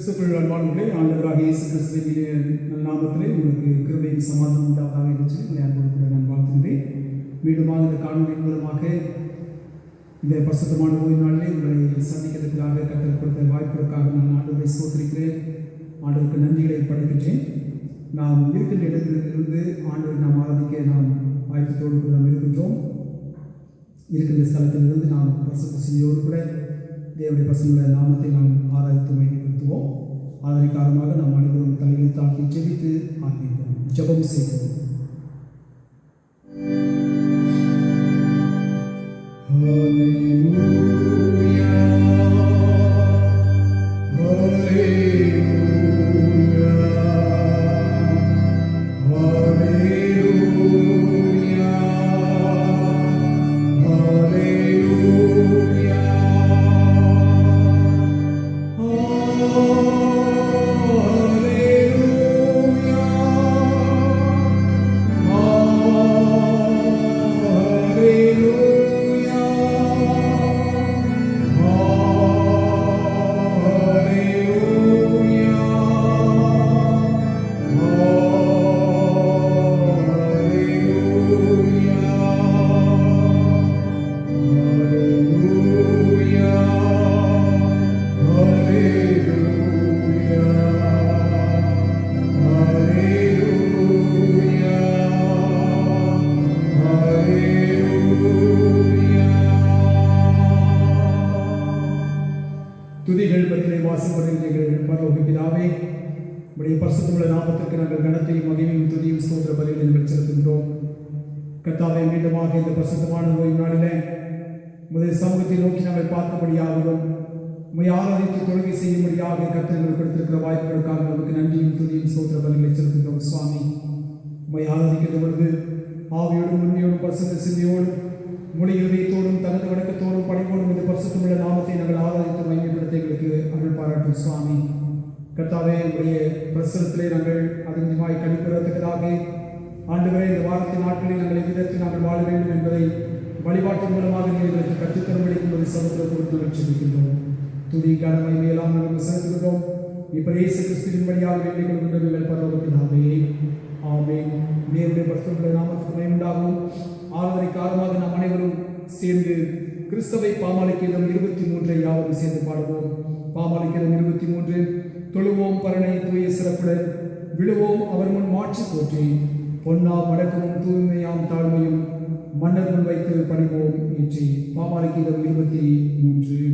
கிறிஸ்துக்குள் அன்பானவர்களே, ஆண்டவராக இயேசு கிறிஸ்துவின் நாமத்திலே உங்களுக்கு கிருபையும் சமாதானம் உண்டாவதாக என்று உங்களை அன்போடு கூட நான் வாழ்த்துகிறேன். மீண்டுமாக இந்த காணொலியின் மூலமாக இந்த பரிசுத்தமான ஓய்வு நாளிலே உங்களை சந்திக்கிறதுக்காக கர்த்தர் கொடுத்த வாய்ப்புகளுக்காக நான் ஆண்டவரை ஸ்தோத்திரிக்கிறேன். ஆண்டவருக்கு நன்றிகளை படைக்கின்றேன். நாம் இருக்கின்ற இடத்திலிருந்து ஆண்டவரை நாம் ஆராதிக்க நாம் ஆயத்தத்தோடு கூட நாம் இருக்கின்றோம். இருக்கின்ற ஸ்தலத்திலிருந்து நாம் பரிசுத்த செய்தியோடு கூட தேவனுடைய பசுமுள்ள நாமத்தை நாம் ஆராய்த்து மையப்படுத்துவோம். அதனை காரணமாக நாம் அனைவரும் தலைகளை தாழ்த்தி ஜெபித்து ஆரம்பிப்போம். ஜெபம் செய்வோம். துதிகள் பற்றிய வாசப்படுகிறீர்கள். பரலோக பிதாவே, உடைய பரிசுத்தமுள்ள நாமத்திற்கு நாங்கள் கனத்தையும் மகிமையும் துதியும் ஸ்தோத்திர பலிகளை நாங்கள் செலுத்துகின்றோம். கர்த்தாவே, மீண்டுமாக இந்த பரிசுத்தமான ஓய்வு நாளிலே முதல் சமூகத்தை நோக்கி நாங்கள் பார்க்கும்படியாகவும் உம்மை ஆராதித்து தொழுகை செய்யும்படியாக கர்த்தர்கள் கொடுத்திருக்கிற வாய்ப்புகளுக்காக நமக்கு நன்றியும் துதியும் ஸ்தோத்திர பலிகளை செலுத்துகின்றோம். சுவாமி, உம்மை ஆராதிக்கின்ற பொழுது ஆவியோடும் உண்மையோடும் பரிசுத்த சிந்தையோடும் மொழி இதயத்தோடும் தனது வணக்கத்தோடும் பணிவோடும் இந்த பரிசுத்தமுள்ள நாமத்தை நாங்கள் ஆராதித்து மையப்படுத்த எங்களுக்கு அருள் பாராட்டும். சுவாமி கர்த்தாவே, உடைய பிரசனத்திலே நாங்கள் அதிகமாய் கழிப்பதற்காக ஆண்டவரே, இந்த வாரத்தின் நாட்களில் நாங்கள் எவ்விதத்தில் நாங்கள் வாழ வேண்டும் என்பதை வழிபாட்டின் மூலமாக நீங்கள் எங்களுக்கு கற்றுத்தரும்படி உங்களுடைய சமூகத்தை கொடுத்து லட்சிக்கின்றோம். துதி கடமை மேலாம் நாங்கள் செலுத்துகிறோம். இப்ப இயேசு கிறிஸ்துவின் வழியாக வேண்டிக் கொள்கின்ற பரலோகத்தினாவே ஆமென். தேவனுடைய பரிசுத்தமுள்ள நாமத்துக்கு மகிமை உண்டாகும். ஆராதனை காரணமாக நாம் அனைவரும் சேர்ந்து கிறிஸ்தவை பாமாலைக்கீதம் 23 யாவரும் சேர்ந்து பாடுவோம். பாமாலைக்கீதம் 23. தொழுவோம் பரனை தூய சிறப்புடன், விழுவோம் அவர் முன் மாற்றி போற்றி, பொன்னாம் அடக்கமும் தூய்மையாம் தாழ்மையும் மன்னர் முன் வைத்து பணிவோம் என்று. பாமாலைக்கீதம் 23.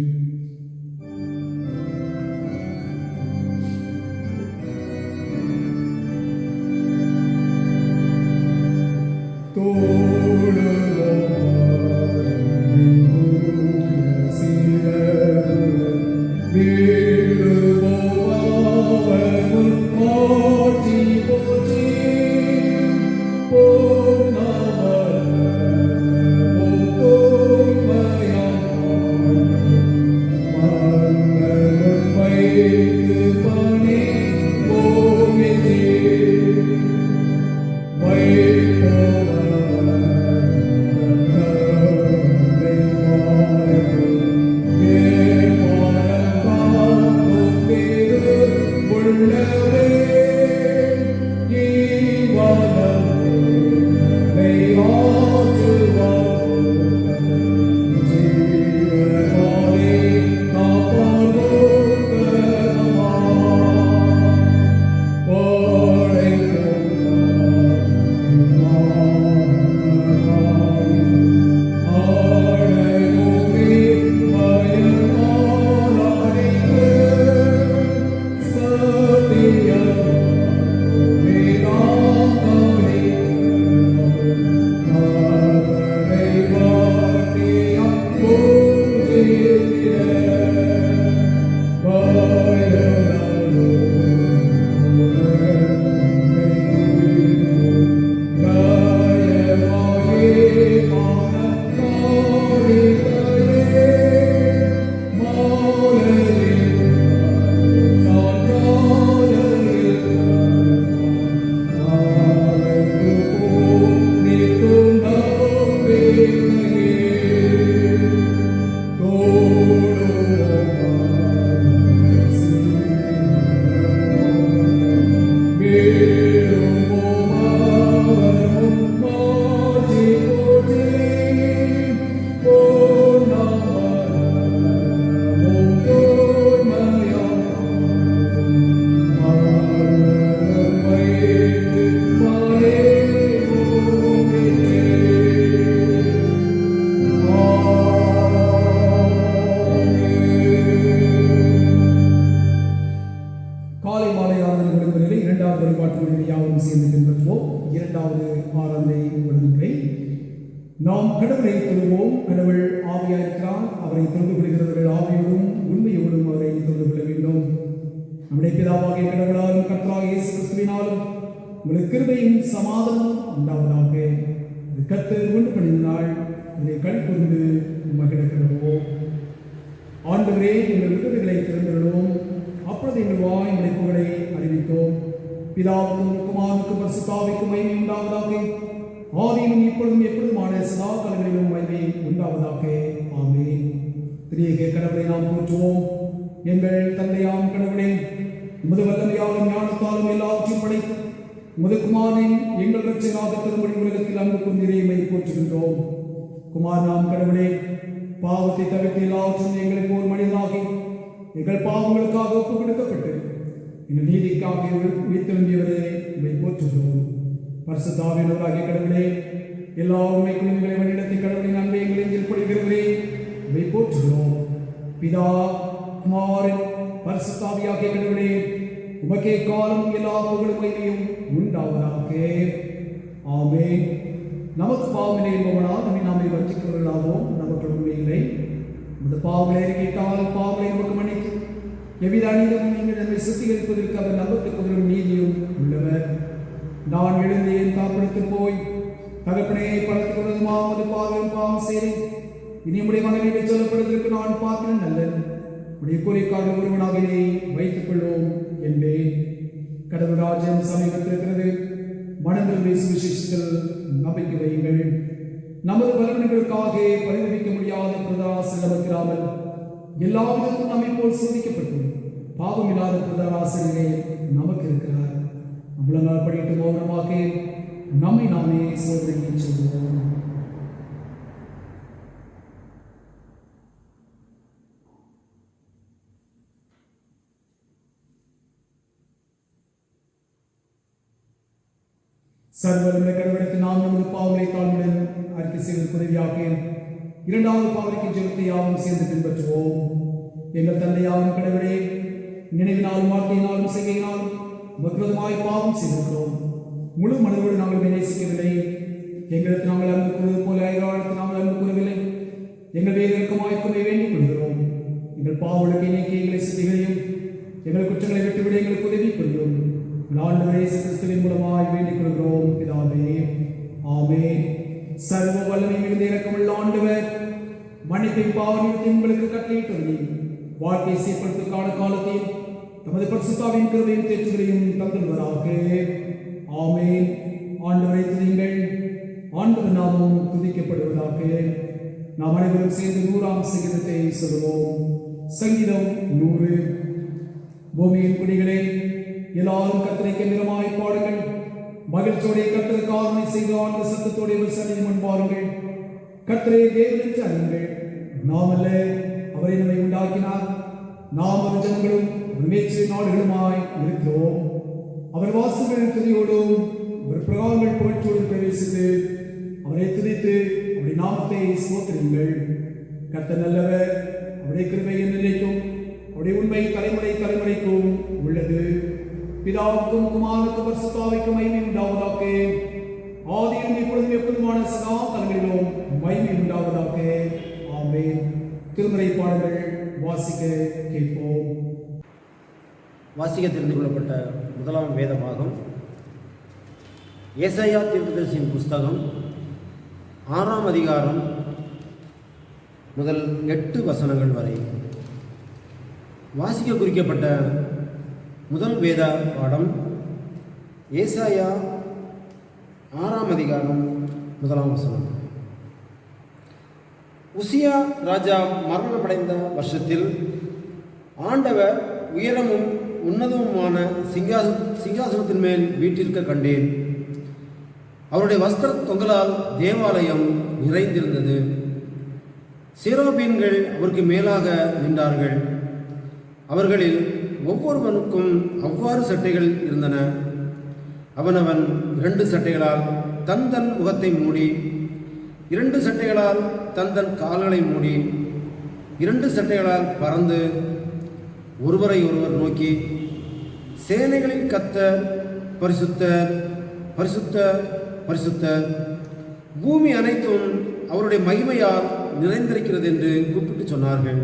இரண்டாவது ஆறாந்தை வருகின்றேன். நாம் கடவுளை தொழுவோம். கடவுள் ஆவியாயிருக்கிறார். அவரை தொழுது கொள்கிறவர்கள் ஆவியோடும் உண்மையோடும் அவரை தொழுது கொள்ள வேண்டும். நம்முடைய பிதாவாகிய கடவுளாலும் கர்த்தராகிய இயேசு கிறிஸ்துவினாலும் உங்களுக்கு கிருபையும் சமாதானம் உண்டாவதாக. கர்த்தர் கொண்டு பணிந்தால் இதை கண்கொண்டு மகிழ்கிறோம். ஆண்டவரே, எங்கள் விருதுகளை திறந்துள்ளோம். அப்பொழுது எங்கள் வாய் நினைப்புகளை அறிவித்தோம். பிதாவுக்கும் குமாரனுக்கும் பரிசுத்தாவிக்கும் மகிமை உண்டாவதாக. ஆதியிலும் இப்பொழுதும் எப்பொழுதுமான சதா காலங்களிலும் மகிமை உண்டாவதாக. ஆமென். திரியேக கடவுளை நாம் போற்றுவோம். எங்கள் தந்தையாம் கடவுளே, உமது வல்லமையாலும் ஞானத்தாலும் எல்லாவற்றையும் படைத்து உமது குமாரனை எங்கள் இரட்சகராக திரும்படி உலகத்தில் அன்பு கொண்டிரைமை போற்றுகின்றோம். குமாரனாம் கடவுளே, பாவத்தை தவிர்த்து எல்லாவற்றும் எங்களை போல் மனிதனாகி எங்கள் பாவங்களுக்காக ஒப்புக் கொடுக்கப்பட்டு எங்கள் நீதிக்காக உயிர்த்தெழும்பியவரே உம்மை போற்றுகிறோம். பரிசுத்த ஆவியானவராகிய கடவுளே, எல்லா உண்மை குழந்தைகளை வழிநடத்தி கடவுளின் அன்பை எங்களில் ஏற்படுகிறவரே உம்மை போற்றுகிறோம். பிதா, குமாரன், பரிசுத்த ஆவியாகிய கடவுளே, உமக்கே காலம் எல்லா புகழும் மகிமையும் உண்டாவதாக. ஆமென். நமக்கு பாவமில்லை என்பவனால் நம்மை நாமே வஞ்சிக்கிறவர்களாகவும் நமக்கு உண்மை இல்லை. இந்த பாவங்களை அறிக்கையிட்டால் பாவங்களை நமக்கு மன்னித்து எவ்வித அநீதமும் நீங்கள் நம்மை சுத்திகரிப்பதற்கு அவர் நம்பத்துக்குள்ளும் நீதியும் உள்ளவர். நான் எழுந்து என் தாப்படத்தில் போய் தகப்பனையை பழத்துக் கொள்வதுமாவது பாவம் பாவம் செய்தேன். இனி உடைய மகனை சொல்லப்படுவதற்கு நான் பார்க்கிறேன் நல்லது. உடைய கூறிக்காக ஒருவனாக இதை வைத்துக் கொள்வோம் என்பேன். கடவுள் ராஜ்யம் சமீபத்தில் இருக்கிறது. மனதில் சுவிசேஷத்தில் நம்பிக்கை வையுங்கள். நமது பலவீனங்களுக்காக பரிதவிக்க முடியாத பிரதாசர் நமக்கிறாமல் எல்லா விதத்திலும் நம்மை போல் சோதிக்கப்பட்டு பாவம் இல்லாத பிரதாராசிரியரே நமக்கு இருக்கிறார். நம்மளால் படித்து மௌனமாக நம்மை நாமே சோதனை சொல்வோம். சர்வவல்ல கடவுளுக்கு நாம் நமது பாவங்களை தாழ்வுடன் அறிக்கை செய்வதற்கு உதவியாக இரண்டாவது பாவனைக்கு ஜெபத்தை யாவும் சேர்ந்து பின்பற்றுவோம். எங்கள் தந்தையாகும் கடவுளே, நினைவினாலும் வார்த்தையினாலும் செய்கையினாலும் விரோதமாய் பாவம் செய்திருக்கிறோம். முழு மனதோடு நாங்கள் நேசிக்கவில்லை. எங்களுக்கு நாங்கள் அன்பு கூறுவது போல ஐராளத்து நாங்கள் அன்பு கூறவில்லை. எங்கள் வேறு இறக்கமாய்க்குமே வேண்டிக் கொள்கிறோம். எங்கள் பாவங்களுக்கு நீக்கி எங்களை சித்திகளையும் எங்கள் குற்றங்களை விட்டுவிட எங்களுக்கு உதவி கொள்கிறோம். ஆண்டவரே இயேசு கிறிஸ்துவின் மூலமாய் வேண்டிக் கொள்கிறோம் பிதாவே. ஆமென். சர்வ வல்லமை மிகுந்த இரக்கமுள்ள ஆண்டவர், மன்னிப்பையும் பாவத்தையும் உங்களுக்கு கட்டளையிட்டு வாழ்க்கை சீர்படுத்துவதற்கான காலத்தையும் தமது பரிசுத்தாவின் கிருபையும் தேற்றுகளையும் தந்துள்ளாராக. ஆமென். ஆண்டவரை துதியுங்கள். ஆண்டவர் நாமம் துதிக்கப்படுவதாக. நாம் அனைவரும் சேர்ந்து 100ஆம் சங்கீதத்தை சொல்லுவோம். சங்கீதம் 100. பூமியின் குடிகளே, எல்லாரும் கர்த்தரை கெம்பீரமாய் பாடுங்கள். மகிழ்ச்சியோடைய கர்த்தருக்கு ஆராதனை செய்து ஆழ்ந்த சத்தத்தோடைய ஒரு சன்னிதி முன் பாருங்கள். கர்த்தரை தேவன் என்று அறியுங்கள். நாம் அல்ல, அவரை நம்மை உண்டாக்கினார். நாம் ஒரு ஜனங்களும் ஒரு மேய்ச்சல் நாடுகளுமாய் இருக்கிறோம். அவர் வாசல்களின் துதியோடும் அவர் பிரகாரங்கள் புகழ்ச்சியோடும் பிரவேசித்து அவரை துதித்து அவருடைய நாமத்தை ஸ்தோத்திரியுங்கள். கர்த்தர் நல்லவர். அவருடைய கிருபை நிலைக்கும் அவருடைய உண்மை தலைமுறை தலைமுறைக்கும் உள்ளது. பிதாவுக்கும் குமாரனுக்கும் பரிசுத்தாவிக்கும் மகிமை உண்டாவதாக. ஆதியிலும் இப்பொழுதும் எப்பொழுதுமான சதா காலங்களிலும் மகிமை உண்டாவதாக. ஆமென். திருமறை பாடல்கள் வாசிக்க கேட்போம். வாசிக்க தெரிந்து கொள்ளப்பட்ட முதலாம் வேதமாகும் ஏசாயா தீர்க்கதரிசியின் புஸ்தகம் 6ஆம் அதிகாரம் முதல் 8 வசனங்கள் வரை. வாசிக்க குறிக்கப்பட்ட முதல் வேத பாடம் ஏசாயா 6ஆம் அதிகாரம் 1ஆம் வசனம். உசியா ராஜா மரணமடைந்த வருஷத்தில் ஆண்டவர் உயரமும் உன்னதமுமான சிங்காசனத்தின் மேல் வீற்றிருக்க கண்டேன். அவருடைய வஸ்திர தொங்கலால் தேவாலயம் நிறைந்திருந்தது. சேராபீன்கள் அவருக்கு மேலாக நின்றார்கள். அவர்களில் ஒவ்வொருவனுக்கும் அவ்வாறு சட்டைகள் இருந்தன. அவனவன் 2 சட்டைகளால் தன் முகத்தை மூடி, 2 சட்டைகளால் தன் கால்களை மூடி, 2 சட்டைகளால் பறந்து ஒருவரை ஒருவர் நோக்கி, சேனைகளின் கர்த்தர் பரிசுத்தர் பரிசுத்தர், பரிசுத்தர், பூமி அனைத்தும் அவருடைய மகிமையால் நிறைந்திருக்கிறது என்று கூப்பிட்டு சொன்னார்கள்.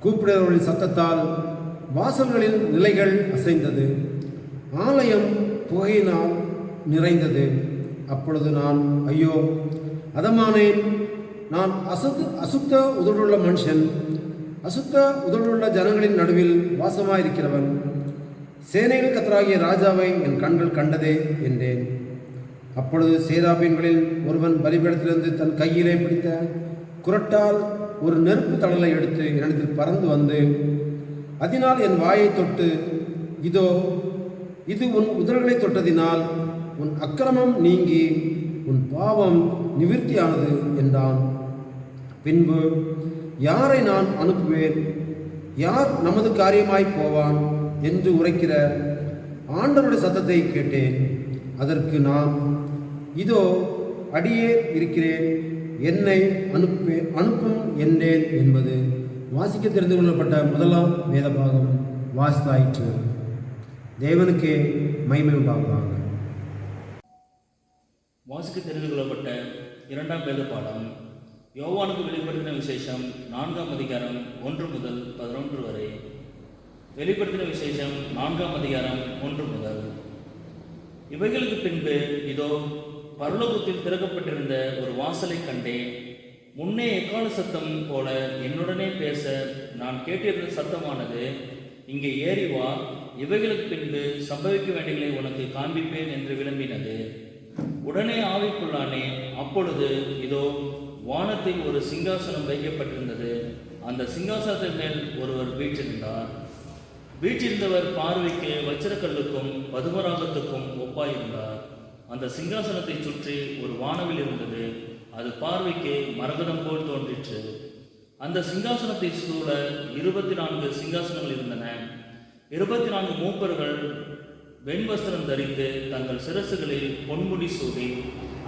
கூப்பிடுகிறவர்களின் சத்தத்தால் வாசல்களின் நிலைகள் அசைந்தது, ஆலயம் புகையினால் நிறைந்தது. அப்பொழுது நான், ஐயோ அதமானேன், நான் அசுத்த உதடுள்ள மனுஷன், அசுத்த உதடுள்ள ஜனங்களின் நடுவில் வாசமாயிருக்கிறவன். சேனைகள் கர்த்தராகிய ராஜாவை என் கண்கள் கண்டதே என்றேன். அப்பொழுது சேராபீன்களில் ஒருவன் பலிபீடத்திலிருந்து தன் கையிலே பிடித்த குரட்டால் ஒரு நெருப்பு தழலை எடுத்து என்னிடத்தில் பறந்து வந்து அதனால் என் வாயை தொட்டு, இதோ இது உன் உதடுகளை தொட்டதினால் உன் அக்கிரமம் நீங்கி உன் பாவம் நிவிர்த்தியானது என்றான். பின்பு, யாரை நான் அனுப்புவேன், யார் நமது காரியமாய் போவான் என்று உரைக்கிற ஆண்டவருடைய சத்தத்தை கேட்டேன். அதற்கு நான், இதோ அடியே இருக்கிறேன், என்னை அனுப்பும் என்றேன் என்பது வாசிக்க தெரிந்து கொள்ளப்பட்ட முதலாம் வேத பாகம் வாசித்தாயிற்று. தேவனுக்கே மகிமை உண்டாவதாக. வாசிக்க தெரிந்து கொள்ளப்பட்ட இரண்டாம் வேத பாடம் யோவானுக்கு வெளிப்படுத்தின விசேஷம் 4ஆம் அதிகாரம் 1 முதல் 11 வரை. வெளிப்படுத்தின விசேஷம் 4ஆம் அதிகாரம் 1 முதல். இவைகளுக்கு பின்பு இதோ பரலோகத்தில் திறக்கப்பட்டிருந்த ஒரு வாசலை கண்டேன். முன்னே எக்கால சத்தம் போல என்னுடனே பேச நான் கேட்டிருந்த சத்தமானது, இங்கே ஏறி வா, இவைகளுக்கு பின்பு சம்பவிக்க வேண்டியதை உனக்கு காண்பிப்பேன் என்று விளம்பினது. உடனே ஆவிக்குள்ளானேன். அப்பொழுது இதோ வானத்தில் ஒரு சிங்காசனம் வைக்கப்பட்டிருந்தது. அந்த சிங்காசனத்தின் மேல் ஒருவர் வீற்றிருந்தார். வீற்றிருந்தவர் பார்வைக்கு வச்சிரக்கல்லுக்கும் பதுமராகத்துக்கும் ஒப்பாயிருந்தார். அந்த சிங்காசனத்தை சுற்றி ஒரு வானவில் இருந்தது. அது பார்வைக்கு மரகதம் போல் தோன்றிற்று. அந்த சிங்காசனத்தை சூழ 24 சிங்காசனங்கள் இருந்தன. 24 மூப்பர்கள் வெண்வஸ்திரம் தரித்து தங்கள் சிரசுகளில் பொன்முடி சூடி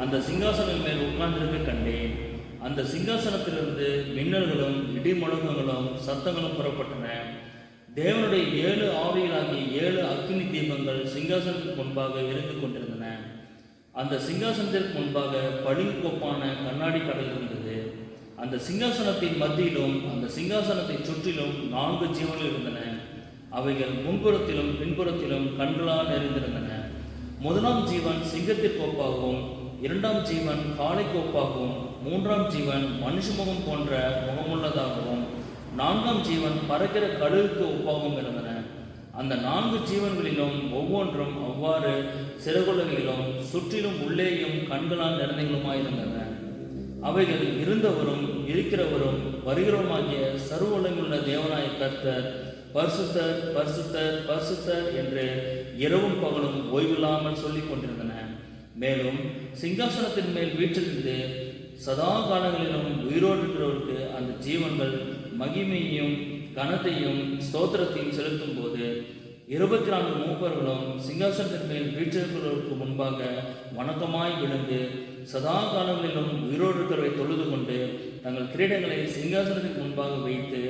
அந்த சிங்காசனம் மேல் உட்கார்ந்திருக்க கண்டேன். அந்த சிங்காசனத்திலிருந்து மின்னல்களும் இடிமுழக்கங்களும் சத்தங்களும் புறப்பட்டன. தேவனுடைய 7 ஆவிகளாகிய 7 அக்கினி தீபங்கள் சிங்காசனத்துக்கு முன்பாக எரிந்து கொண்டிருந்தன. அந்த சிங்காசனத்திற்கு முன்பாக பளிங்கொப்பான கண்ணாடி கடல் இருந்தது. அந்த சிங்காசனத்தின் மத்தியிலும் அந்த சிங்காசனத்தை சுற்றிலும் 4 ஜீவன்கள் இருந்தன. அவைகள் முன்புறத்திலும் பின்புறத்திலும் கண்களால் நிறைந்திருந்தன. முதலாம் ஜீவன் சிங்கத்திற்கு ஒப்பாகவும், 2ஆம் ஜீவன் காளைக்கு ஒப்பாகவும், 3ஆம் ஜீவன் மனுஷ முகம் போன்ற முகமுள்ளதாகவும், 4ஆம் ஜீவன் பறக்கிற கழுகுக்கு ஒப்பாகவும் இருந்தன. அந்த 4 ஜீவன்களிலும் ஒவ்வொன்றும் அவ்வாறு சிறகுலகிலும் சுற்றிலும் உள்ளேயும் கண்களால் நிறைந்தங்களுமாயிருந்தன. அவைகள் இருந்தவரும் இருக்கிறவரும் வருகிறவருமாகிய சர்வ உலகமுள்ள தேவனாய கர்த்தர் பரிசுத்தர், பரிசுத்தர், பரிசுத்தர் என்று இரவும் பகலும் ஓய்வில்லாமல் சொல்லிக் கொண்டிருந்தன. மேலும் சிங்காசனத்தின் மேல் வீற்றிருந்து சதா காலங்களிலும் உயிரோடு இருக்கிறவருக்கு அந்த ஜீவன்கள் மகிமையையும் கனத்தையும் ஸ்தோத்திரத்தையும் செலுத்தும் போது 24 மூப்பர்களும் சிங்காசனத்தின் மேல் வீற்றிருக்கிறவருக்கு முன்பாக வணக்கமாய் விழுந்து சதா காலங்களிலும் உயிரோடு இருக்கிறவரை தொழுது கொண்டு தங்கள் கிரீடங்களை சிங்காசனத்திற்கு முன்பாக வைத்து,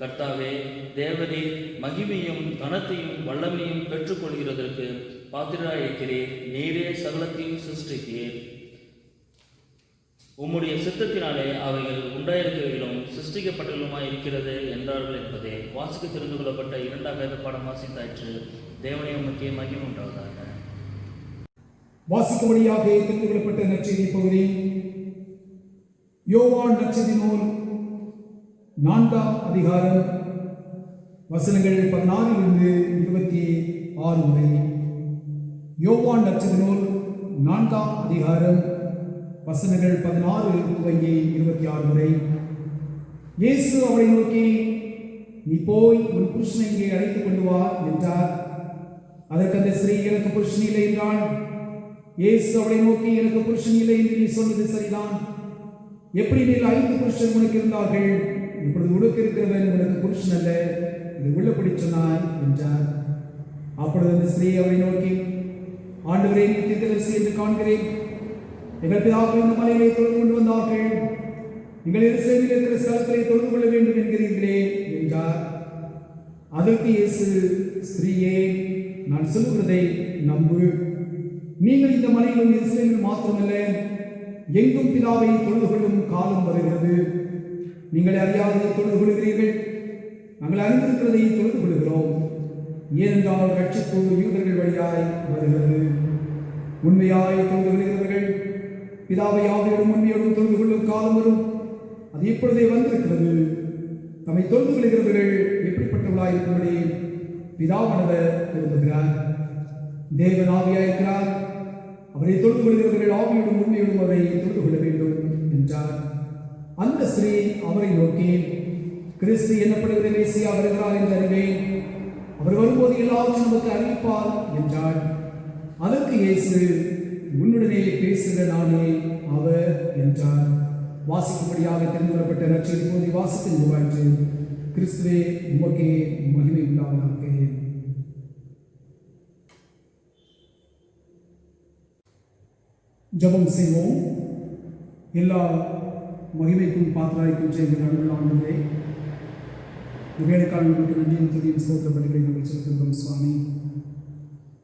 கர்த்தாவே, தேவனே, மகிமையும் கனத்தையும் வல்லமையும் பெற்றுக்கொள்கிறதற்கு பாத்திரராயிருக்கிறீர். நீரே சகலத்தையும் சிருஷ்டித்தீர். உம்முடைய சித்தத்தினாலே அவைகள் உண்டாயிருக்கிறவர்களும் சிருஷ்டிக்கப்பட்டவர்களுமாய் இருக்கிறது என்றார்கள் என்பதே வாசிக்க தெரிந்து கொள்ளப்பட்ட இரண்டாம் வேத பாடம் வாசித்தாயிற்று. தேவனே உமக்கே மகிமை உண்டாவதாக. வாசிக்கும்படியாக தெரிந்து கொள்ளப்பட்ட நற்செய்தி பகுதி யோவான் நற்செய்தி நூல் 4ஆம் அதிகாரம் வசனங்கள் 16 26 வரை. யோவான் நற்செய்தி நூல் 4ஆம் அதிகாரம் வசனங்கள் 16 துவங்கி 26 வரை. இயேசு அவரை நோக்கி, நீ போய் உன் புருஷனை இங்கே அழைத்துக் கொண்டு வா என்றார். அதற்கு அந்த ஸ்திரீ, எனக்கு புருஷன் இல்லை என்றாள். இயேசு அவரை நோக்கி, எனக்கு புருஷன் இல்லை என்று நீ சொன்னது சரிதான். எப்படி நீ 5 புருஷன் உனக்கு இருந்தார்கள், இப்பொழுது உனக்கு இருக்கிறவன் உனக்கு புருஷன் அல்ல, இது உள்ளபடி சொன்னாய் என்றார். அப்பொழுது அந்த ஸ்திரீ அவரை நோக்கி, ஆண்டவரே, நீ தீர்க்கதரிசி என்று காண்கிறேன். எங்கள் பிதாக்கள் இந்த மலையை தொழுது கொண்டு வந்தார்கள், எங்கள் எருசலேமில் இருக்கிற ஸ்தலத்தை தொழுது கொள்ள வேண்டும் என்கிறீர்களே என்றார். அதற்கு இயேசு, ஸ்திரீயே, நான் சொல்லுகிறதை நம்பு. நீங்கள் இந்த மலையிலும் எருசலேமில் மாத்திரமல்ல, எங்கும் பிதாவை தொழுது கொள்ளும் காலம் வருகிறது. நீங்கள் அறியாததை தொழுது கொள்கிறீர்கள், நாங்கள் அறிந்திருக்கிறதை தொழுது கொள்கிறோம். ஏனென்றால் ரட்சிப்பு யூதர்கள் வழியாய் வருகிறது. உண்மையாய் தொழுது கொள்கிறவர்கள் பிதாவை ஆவியோடும் உண்மையோடும் தொழுது கொள்ளும் காலம் வரும், அது இப்பொழுதே வந்திருக்கிறது. தம்மை தொழுது கொள்கிறவர்கள் எப்படிப்பட்டவர்களாய் இருக்கும்படி பிதாவானவர் விரும்புகிறார். தேவன் ஆவியாயிருக்கிறார், அவரை தொழுது கொள்கிறவர்கள் ஆவியோடும் உண்மையோடும் அவரை தொழுது கொள்ள வேண்டும் என்றார். அந்த ஸ்ரீ அவரை நோக்கி, கிறிஸ்து என்னப்படுகிற மேசியா வருகிறார் என்று அறிவேன், அவர் வரும்போது எல்லாவற்றும் நமக்கு அறிவிப்பார் என்றார். அதற்கு இயேசு, உன்னுடனே பேசுகிற நானே அவர் என்றார். வாசிக்கும்படியாக தெரிந்து கொள்ளப்பட்ட நற்செய்தி போதை வாசித்து நிகழ்ச்சி. கிறிஸ்துவே உமக்கே மகிமை உண்டாவதாக. ஜெபம் செய்வோம். எல்லா மகிமைக்கும் பாத்திராய்க்கும் செய்கிற அன்புள்ள ஆண்டவரே, இந்த வேலைக்கான உங்களுக்கு நன்றியும் துதியும் ஸ்தோத்திர பலிகளை நாங்கள் செலுத்துகிறோம். சுவாமி,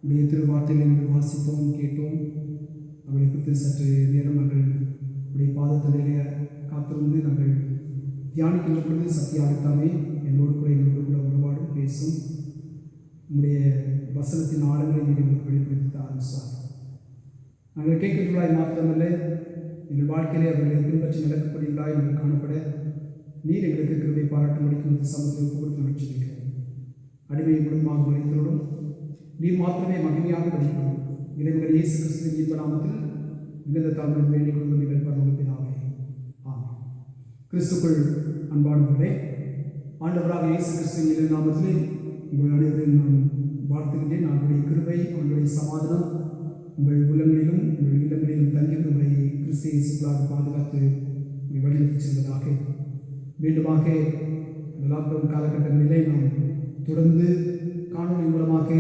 உடைய திருவார்த்தைகளை நாங்கள் வாசித்தோம், கேட்டோம். அவளை குறித்து சற்று நேரம் நாங்கள் உடைய பாதத்திலே காத்திருந்து நாங்கள் தியானிக்கின்ற பொழுது சத்தியாகத்தாமே என்னோடு கூட எங்களோடு கூட உருவாடு பேசும். உங்களுடைய வசனத்தின் ஆழங்களை எங்களுக்கு வெளிப்படுத்தி தாரும் சுவாமி. நாங்கள் கேட்கின்றவர்களாய் மாத்திரமல்ல, எங்கள் வாழ்க்கையிலே அவர்களை பின்பற்றி நடக்கக்கூடியவர்களாய் நாங்கள் காணப்பட நீர் எங்களுக்கு கிருபை பாராட்டும்படிக்கு சமூகத்தை ஒப்புக் கொடுத்து நிகழ்ச்சிக்கிறோம். அடிமை குடும்பமாக வழித்தோடும் நீர் மாத்திரமே மகிமையாக வழிபடும். இறைவன் இயேசு கிறிஸ்துவின் இன்ப நாமத்தில் மிகுந்த தாழ்மை வேண்டிக் கொண்டு நிகழ் பரவப்பினாவே. ஆமாம். கிறிஸ்துக்குள் அன்பானவர்களே, ஆண்டவராக இயேசு கிறிஸ்துவின் இறை நாமத்திலே உங்கள் அனைவரையும் நான் வாழ்த்துகின்றேன். அவருடைய கிருபை, அவருடைய சமாதானம் உங்கள் உள்ளங்களிலும் உங்கள் இல்லங்களிலும் தங்கியிருந்து உங்களை கிறிஸ்து இயேசுக்களாக பாதுகாத்து உங்களை வழிநடத்தி செல்வதாக. மீண்டுமாக லாக்டவுன் காலகட்டங்களிலே நாம் தொடர்ந்து காணொலி மூலமாக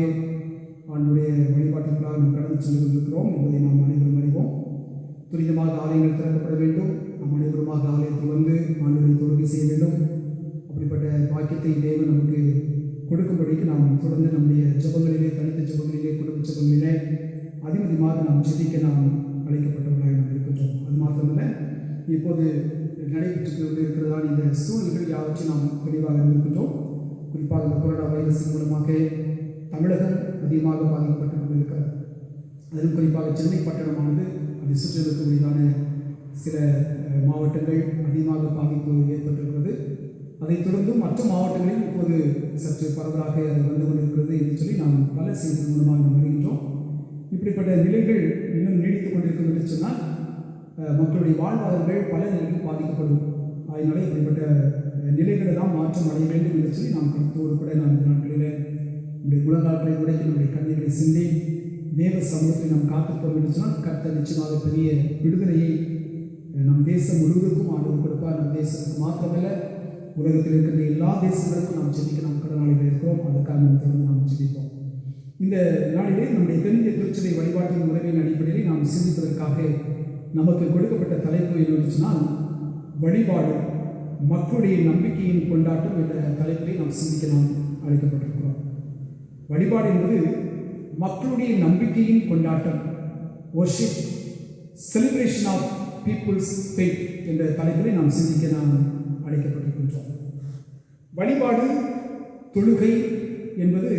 அவனுடைய வழிபாட்டுகளாக நாம் கடந்து சென்று கொண்டிருக்கிறோம் என்பதை நாம் அனைவரும் அறிவோம். துரிதமாக ஆலயங்கள் திறக்கப்பட வேண்டும். நாம் அனைவருமாக ஆலயத்தில் வந்து ஆண்டவரை தொழுகை செய்ய வேண்டும். அப்படிப்பட்ட பாக்கியத்தை தேவன் நமக்கு கொடுக்கும்படிக்கு நாம் தொடர்ந்து நம்முடைய ஜெபங்களிலே, தனித்த ஜெபங்களிலே, குடும்ப ஜெபங்களிலே அதிகமாக நாம் சிந்திக்க நாம் அழைக்கப்பட்டவர்களாக நாம் இருக்கின்றோம். அது மாத்திரமல்ல, இப்போது நடைபெற்று கொண்டு இருக்கிறதால் இந்த சூழ்நிலைகள் யாவற்றையும் நாம் தெளிவாக இருந்திருக்கின்றோம். குறிப்பாக இந்த கொரோனா வைரஸ் மூலமாக தமிழகம் அதிகமாக பாதிக்கப்பட்டு கொண்டிருக்கிறது. அதிலும் குறிப்பாக சென்னை பட்டணமானது அதை சுற்றி இருக்கக்கூடியதான சில மாவட்டங்கள் அதிகமாக பாதிப்பு ஏற்பட்டிருக்கிறது. அதைத் தொடர்ந்து மற்ற மாவட்டங்களில் இப்போது சற்று பரவலாக அது வந்து கொண்டிருக்கிறது என்று சொல்லி நாம் பல செய்திகள் மூலமாக நாம் வருகின்றோம். இப்படிப்பட்ட நிலைகள் இன்னும் நீடித்துக் கொண்டிருக்கும் என்று சொன்னால் மக்களுடைய வாழ்வாதாரங்கள் பல நிலைகளில் பாதிக்கப்படும். அதனால இப்படிப்பட்ட நிலைகளை தான் மாற்றம் அடைய வேண்டும் என்று சொல்லி நாம் கருத்தோடு கூட நாம் இந்த நாட்களில் நம்முடைய முழங்கால்களை உடைக்க நம்முடைய கண்ணீர்களை சிந்தி தேவ சமூகத்தில் நாம் காத்திருப்போம் என்று சொன்னால் கர்த்தர் நிச்சயமாக பெரிய விடுதலையை நம் தேசம் முழுவதற்கும் ஆண்டவர் கொடுப்பார். நம் தேசத்துக்கு மாத்திரமல்ல, உலகத்தில் இருக்கின்ற எல்லா தேசங்களுக்கும் நாம் செபிக்க நாம் கடனாளிகள் இருக்கிறோம். அதுக்காக நாம் தொடர்ந்து நாம் செபிப்போம். இந்த நாளிலே நம்முடைய தென்னிந்திய திருச்சபை வழிபாட்டின் முறையின் அடிப்படையில் நாம் சிந்திப்பதற்காக நமக்கு கொடுக்கப்பட்ட தலைப்பு என்னவென்று சொன்னால், வழிபாடு மக்களுடைய நம்பிக்கையின் கொண்டாட்டம் என்ற தலைப்பிலே நாம் சிந்திக்க நாம் அழைக்கப்பட்டிருக்கிறோம். வழிபாடு என்பது மக்களுடைய நம்பிக்கையின் கொண்டாட்டம், worship, celebration of people's faith என்ற தலைப்பிலே நாம் சிந்திக்க நாம் அழைக்கப்பட்டிருக்கின்றோம். வழிபாடு, தொழுகை என்பது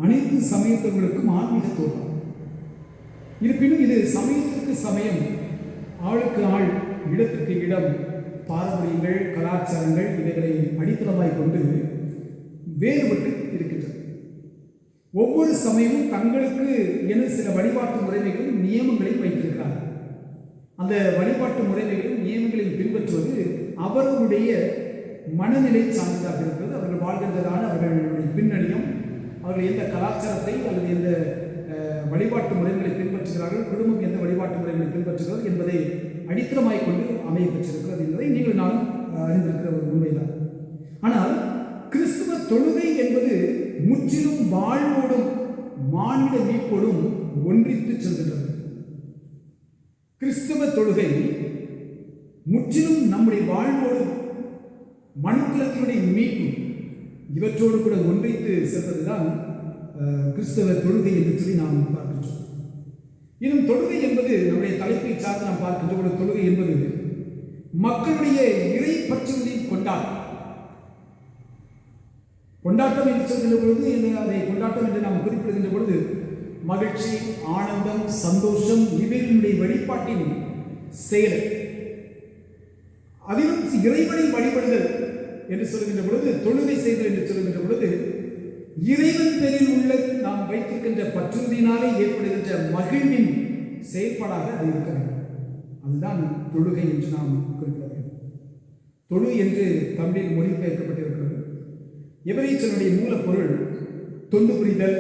அனைத்து சமயத்தவர்களுக்கும் ஆன்மீக தோற்றம். இருப்பினும் இது சமயத்திற்கு சமயம், ஆளுக்கு ஆள், இடத்திற்கு இடம், பாரம்பரியங்கள், கலாச்சாரங்கள் இவைகளை அடித்தளமாய் கொண்டு வேறுபட்டு இருக்கின்றது. ஒவ்வொரு சமயமும் தங்களுக்கு என சில வழிபாட்டு முறைமைகளும் நியமங்களையும் வைத்திருக்கிறார்கள். அந்த வழிபாட்டு முறைமைகளும் நியமங்களையும் பின்பற்றுவது அவர்களுடைய மனநிலை சார்ந்ததாக இருக்கிறது. அவர்கள் வாழ்கின்றதான அவர்களுடைய பின்னணியும், அவர்கள் எந்த கலாச்சாரத்தை அல்லது எந்த வழிபாட்டு முறைகளை பின்பற்றுகிறார்கள், குடும்பம் எந்த வழிபாட்டு முறைகளை பின்பற்றுகிறது என்பதை அடித்தளமாய் கொண்டு அமைய பெற்றிருக்கிறது என்பதை நீங்கள் நான் அறிந்திருக்கிற ஒரு உண்மைதான். ஆனால் கிறிஸ்துவ தொழுகை என்பது முற்றிலும் வாழ்வோடும் மானிட மீட்போடும் ஒன்றித்து செல்கின்றது. கிறிஸ்தவ தொழுகை முற்றிலும் நம்முடைய வாழ்வோடும் மனுக்குலத்தினுடைய மீட்பு இவற்றோடு கூட ஒன்றித்து செல்வதுதான் கிறிஸ்தவ தொழுகை என்று சொல்லி நாம் பார்க்கின்றோம். இன்னும் தொழுகை என்பது நம்முடைய தலைப்பை சார்ந்து நாம் பார்க்கின்ற ஒரு தொழுகை என்பது மக்களுடைய இறை பற்றுதலின் கொண்டாட்டம் என்று சொல்கின்ற பொழுது அதை கொண்டாட்டம் என்று நாம் குறிப்பிடுகின்ற பொழுது மகிழ்ச்சி, ஆனந்தம், சந்தோஷம் இவைகளுடைய வெளிப்பாட்டின் செயல். அதிலும் இறைவனை வழிபடுதல் என்று சொல்கின்ற பொழுது, தொழுகை செய்தல் என்று சொல்கின்ற பொழுது இறைவன் பேரில் உள்ள நாம் வைத்திருக்கின்ற பற்றுறுதியினாலே ஏற்படுகின்ற மகிழ்வின் செயல்பாடாக அது இருக்க வேண்டும். அதுதான் தொழுகை என்று நாம் குறிப்பிட வேண்டும். தொழு என்று தமிழில் மொழிபெயர்க்கப்பட்டிருக்கிறது. எபிரேயருடைய மூலப்பொருள் தொண்டு புரிதல்,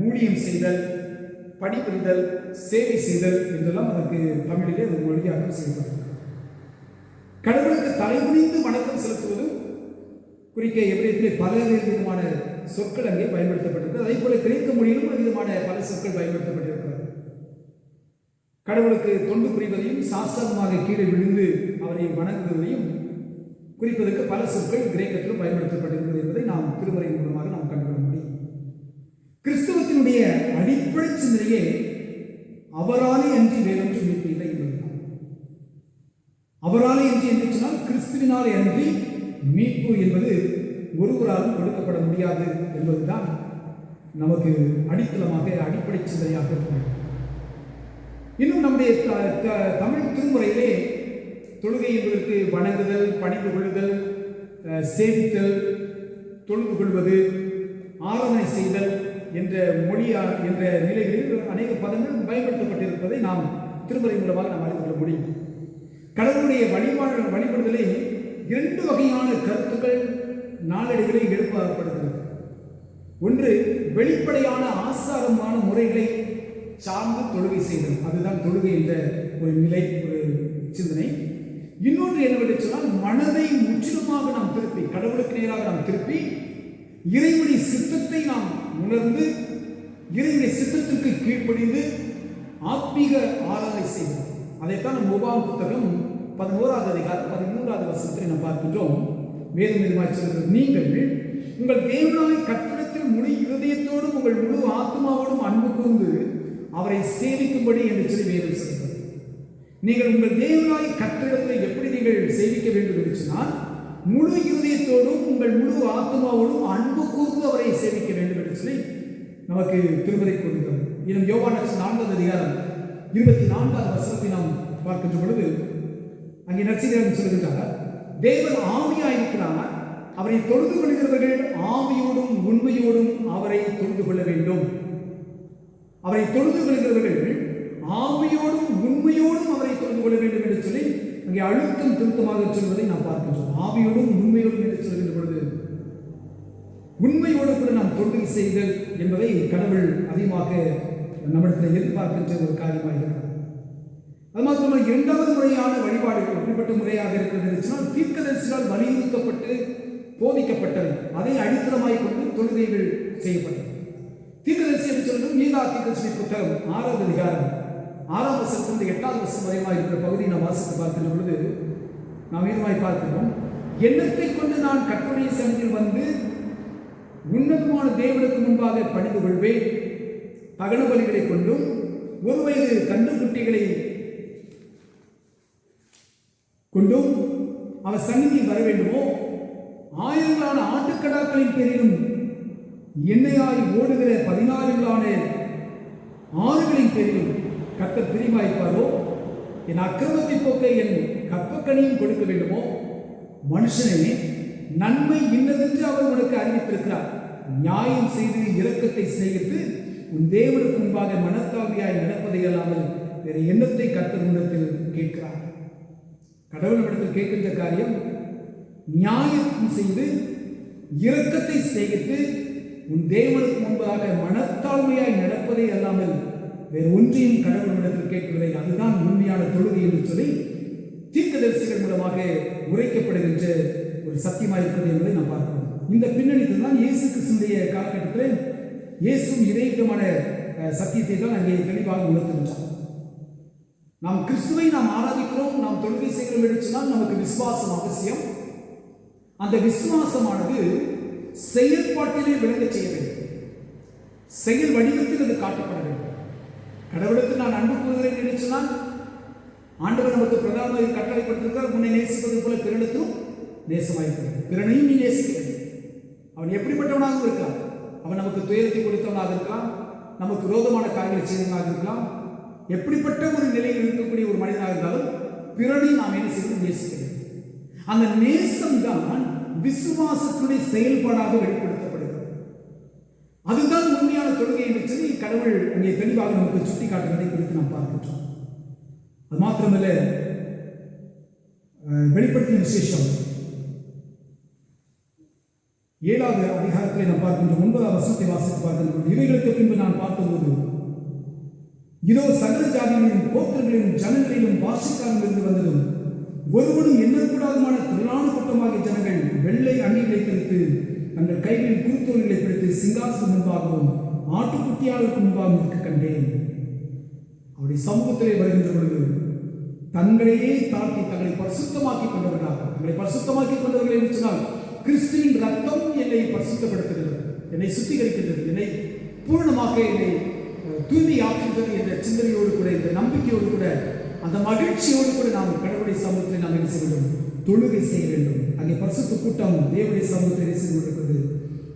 ஊழியம் செய்தல், பணிபுரிதல், சேவை செய்தல் என்றெல்லாம் அதற்கு தமிழிலே அது மொழியாக்கம் செய்யப்பட்டிருக்கிறது. கடவுளுக்கு தலைகுனிந்து வணக்கம் செலுத்துவதும் குறிக்க எபிரேயத்திலே பல விதமான சொற்கள் அங்கே பயன்படுத்தப்பட்டிருக்கிறது. அதே போல கிரேக்க மொழியிலும் விதமான பல சொற்கள் பயன்படுத்தப்பட்டிருக்கிறது. கடவுளுக்கு தொண்டு புரிவதையும் சாஸ்திரமாக கீழே விழுந்து அவரை வணங்குவதையும் குறிப்பதற்கு பல சொற்கள் கிரேக்கத்திலும் பயன்படுத்தப்பட்டிருக்கிறது என்பதை நாம் திருமறை மூலமாக நாம் கண்டுகொள்ள முடியும். கிறிஸ்தவத்தினுடைய அடிப்படை சிந்தனையே அவராலே அன்றி வேறொன்று மீட்பு இல்லை என்பதுதான். அவராலே அன்றி என்று சொன்னால் கிறிஸ்துவினாலே அன்றி மீட்பு என்பது ஒருவராலும் கொடுக்கப்பட முடியாது என்பதுதான் நமக்கு அடித்தளமாக அடிப்படை சிந்தனையாக இருக்கிறது. இன்னும் நம்முடைய தமிழ் திருமுறையிலே தொழுகை என்பதற்கு வணங்குதல், பணிந்து கொள்ளுதல், சேவித்தல், தொழுது கொள்வது, ஆராதனை செய்தல் என்ற என்ற நிலைகளில் அநேக பதங்கள் பயன்படுத்தப்பட்டிருப்பதை நாம் திருமுறை மூலமாக நாம் அறிந்து கொள்ள முடியும். கடவுளுடைய வழிபடுதலை இரண்டு வகையான கருத்துக்கள் நாளடைவில் எழுப்பப்படுகிறது. ஒன்று, வெளிப்படையான ஆசாரமான முறைகளை சார்ந்து தொழுகை செய்தல், அதுதான் தொழுகை என்ற ஒரு நிலை, ஒரு சிந்தனை. இன்னொன்று என்னவென்று சொன்னால், மனதை முற்றிலுமாக நாம் திருப்பி, கடவுளுக்கு நேராக நாம் திருப்பி, இறைவனுடைய சித்தத்தை நாம் உணர்ந்து, இறைவனுடைய சித்தத்திற்கு கீழ்ப்படிந்து ஆத்மீக ஆராதனை செய்வது. அதைத்தான் நம் உபாகமம் புத்தகம் 11வது அதிகாரம் 13வது வசனத்தை நாம் பார்க்கின்றோம். வேதம் இதுமாய் சொல்கிறது, நீங்கள் உங்கள் தேவனாய் கர்த்தரிடத்தில் முழு இருதயத்தோடும் உங்கள் முழு ஆத்மாவோடும் அன்பு கூர்ந்து அவரை சேவிக்கும்படி என்று சொல்லி வேதம் சொல்கிறது. நீங்கள் உங்கள் தேவனாய் கர்த்தரிடத்தில் எப்படி நீங்கள் சேவிக்க வேண்டும் என்று சொன்னால், முழு இருதயத்தோடும் உங்கள் முழு ஆத்மாவோடும் அன்பு கூர்ந்து அவரை சேவிக்க வேண்டும் என்று சொல்லி நமக்கு திருமறை கூறுகிறது. இன்னும் யோவான் 4வது அதிகாரம் 24வது வசனத்தை நாம் பார்க்கின்ற பொழுது அங்கே நற்செய்தியாளர் சொல்கின்றார், தேவன் ஆவியாயிருக்கிறார், அவரை தொழுது கொள்கிறவர்கள் ஆவியோடும் உண்மையோடும் அவரை தொழுது கொள்ள வேண்டும். அவரை தொழுது கொள்கிறவர்கள் ஆவியோடும் உண்மையோடும் அவரை தொழுது கொள்ள வேண்டும் என்று சொல்லி அங்கே அழுத்தம் திருத்தமாக சொல்வதை நாம் பார்க்கின்றோம். ஆவியோடும் உண்மையோடும் என்று சொல்கின்ற பொழுது உண்மையோடு கூட நாம் தொழுகை செய்தல் என்பதை கடவுள் அதிகமாக நம்மிடத்தில் எதிர்பார்க்கின்ற ஒரு காரியமாக இருக்கிறது. அது மாத்திரமல்ல, இரண்டாவது முறையான வழிபாடுகள் எப்படிப்பட்ட முறையாக இருக்கிறது என்று சொன்னால், தீர்க்கதரிசியால் வலியுறுத்தப்பட்டு போதிக்கப்பட்டது, அதை அடித்தளமாய் கொண்டு தொழுகைகள் செய்யப்பட்டது. தீர்க்கதரிசி என்று சொல்லும் மீகா தீர்க்கதரிசி புத்தகம் 6வது அதிகாரம் 6வது வசனத்திலிருந்து 8வது வசனம் வரையுமாய் இருக்கிற பகுதியை நாம் வாசித்து பார்க்கின்ற பொழுது நாம் இதுமாய் பார்க்கிறோம், எண்ணத்தை கொண்டு நான் கர்த்தருடைய சன்னதியில் வந்து உன்னதமான தேவனுக்கு முன்பாக பணிந்து கொள்வேன். தகன பலிகளை கொண்டும் 1 வயது கன்றுக்குட்டிகளை கொண்டும் அவர் சந்நிதியில் வர வேண்டுமோ, ஆயிரங்களான ஆட்டுக்கடாக்களின் பேரிலும் எண்ணெயாய் ஓடுகிற 14 ஆறுகளின் பேரிலும் கர்த்தர் பிரியமாயிருப்பாரோ, என் அக்கிரமத்தை போக்க என் கற்பக்கனியும் கொடுக்க வேண்டுமோ. மனுஷனே, நன்மை இன்னதென்று அவர் உனக்கு அறிவித்திருக்கிறார். நியாயம் செய்து இரக்கத்தை சிநேகித்து உன் தேவனுக்கு முன்பாக மனத்தாழ்மையாய் நடப்பதை அல்லாமல் வேறு எண்ணத்தை கர்த்தர் உன்னிடத்தில் கேட்கிறார். கடவுளிடத்தில் கேட்கின்ற காரியம், நியாயம் செய்து இரக்கத்தை சிநேகித்து உன் தேவனுக்கு முன்பாக மனத்தாழ்மையாய் நடப்பதை அல்லாமல் வேறு ஒன்றையும் கடவுளிடத்தில் கேட்கிறதை, அதுதான் உண்மையான தொழுகை என்று சொல்லி தீர்க்கதரிசிகள் மூலமாக உரைக்கப்படுகின்ற ஒரு சத்தியமாக இருக்கிறது என்பதை நாம் பார்க்கிறோம். இந்த பின்னணியில் தான் இயேசு கிறிஸ்துடைய காலகட்டத்தில் இயேசுவும் இதே விதமான சத்தியத்தை தான் அங்கே தெளிவாக உணர்த்துகின்றார். நாம் கிறிஸ்துவை நாம் ஆராதிக்கிறோம், நாம் தொழுகை செய்கிறோம் என்று சொன்னால் நமக்கு விசுவாசம் அவசியம். அந்த விசுவாசமானது செயல்பாட்டிலே விளங்க செய்ய வேண்டும். செயல் வடிவத்தில் அது காட்டப்பட வேண்டும். கடவுளுக்கு நான் அன்பு கூறுகிறேன் என்று சொன்னால் ஆண்டவர் நமக்கு பிரதான கட்டளை கொடுத்திருக்கார், உன்னை நேசிப்பது போல பிறனிடத்தும் நேசமாயிருக்கிறது. பிறனையும் நீ நேசிக்கிறது. அவன் எப்படிப்பட்டவனாக இருக்கலாம், அவன் நமக்கு துயரத்தை கொடுத்தவனாக இருக்கலாம், நமக்கு விரோதமான காரியங்களை செய்தவனாக இருக்கலாம், எப்படிப்பட்ட ஒரு நிலையில் இருக்கக்கூடிய ஒரு மனிதனாக இருந்தாலும் பிறனை நாம் என்ன செய்வது, நேசிக்கிறது. அந்த நேசம் தான் விசுவாசத்துடைய செயல்பாடாக வெளிப்படுத்தப்படுகிறது. அதுதான் உண்மையான தொழுகை என்று சொல்லி கடவுள் அங்கே தெளிவாக நமக்கு சுட்டி காட்டுவதை குறித்து நாம் பார்க்கின்றோம். அது மாத்திரமல்ல, வெளிப்படுத்தின விசேஷம் 7வது அதிகாரத்தில் நாம் பார்க்கின்றோம். 9வது வசனத்தை வாசித்து பார்க்கின்றோம். இவைகளுக்கு பின்பு நான் பார்த்தபோது இதோ சகல ஜாதிகளிலும் கோத்திரங்களிலும் ஜனங்களிலும் பாஷைக்காரர்கள் இருந்து வந்ததும் ஒருவனும் எண்ணக்கூடாதமான திரளான கூட்டமாகிய ஜனங்கள் வெள்ளை அணிகளை தரித்து தங்கள் கைகளில் குருத்தோல்களை பிடித்து சிங்காசனம் முன்பாகவும் ஆட்டுக்குட்டியாளருக்கு முன்பாகவும் இருக்க கண்டேன். அவருடைய சமூகத்திலே வருகின்ற பொழுது தங்களையே தாக்கி தங்களை பரிசுத்தமாக்கி கொண்டவர்கள் என்று சொன்னால் கிறிஸ்துவின் ரத்தம் என்னை பரிசுத்தப்படுத்துகிறது, என்னை சுத்திகரிக்கின்றது, என்னை பூர்ணமாக என்னை தூய்மையாக்குகிறது என்ற சிந்தனையோடு கூட, இந்த நம்பிக்கையோடு கூட, அந்த மகிழ்ச்சியோடு கூட நாம் கடவுளுடைய சமூகத்தில் நாம் என்ன செய்ய வேண்டும், தொழுகை செய்ய வேண்டும். அங்கே பரிசுத்த கூட்டம் தேவனுடைய சமூகத்தில் செய்து கொண்டிருக்கிறது.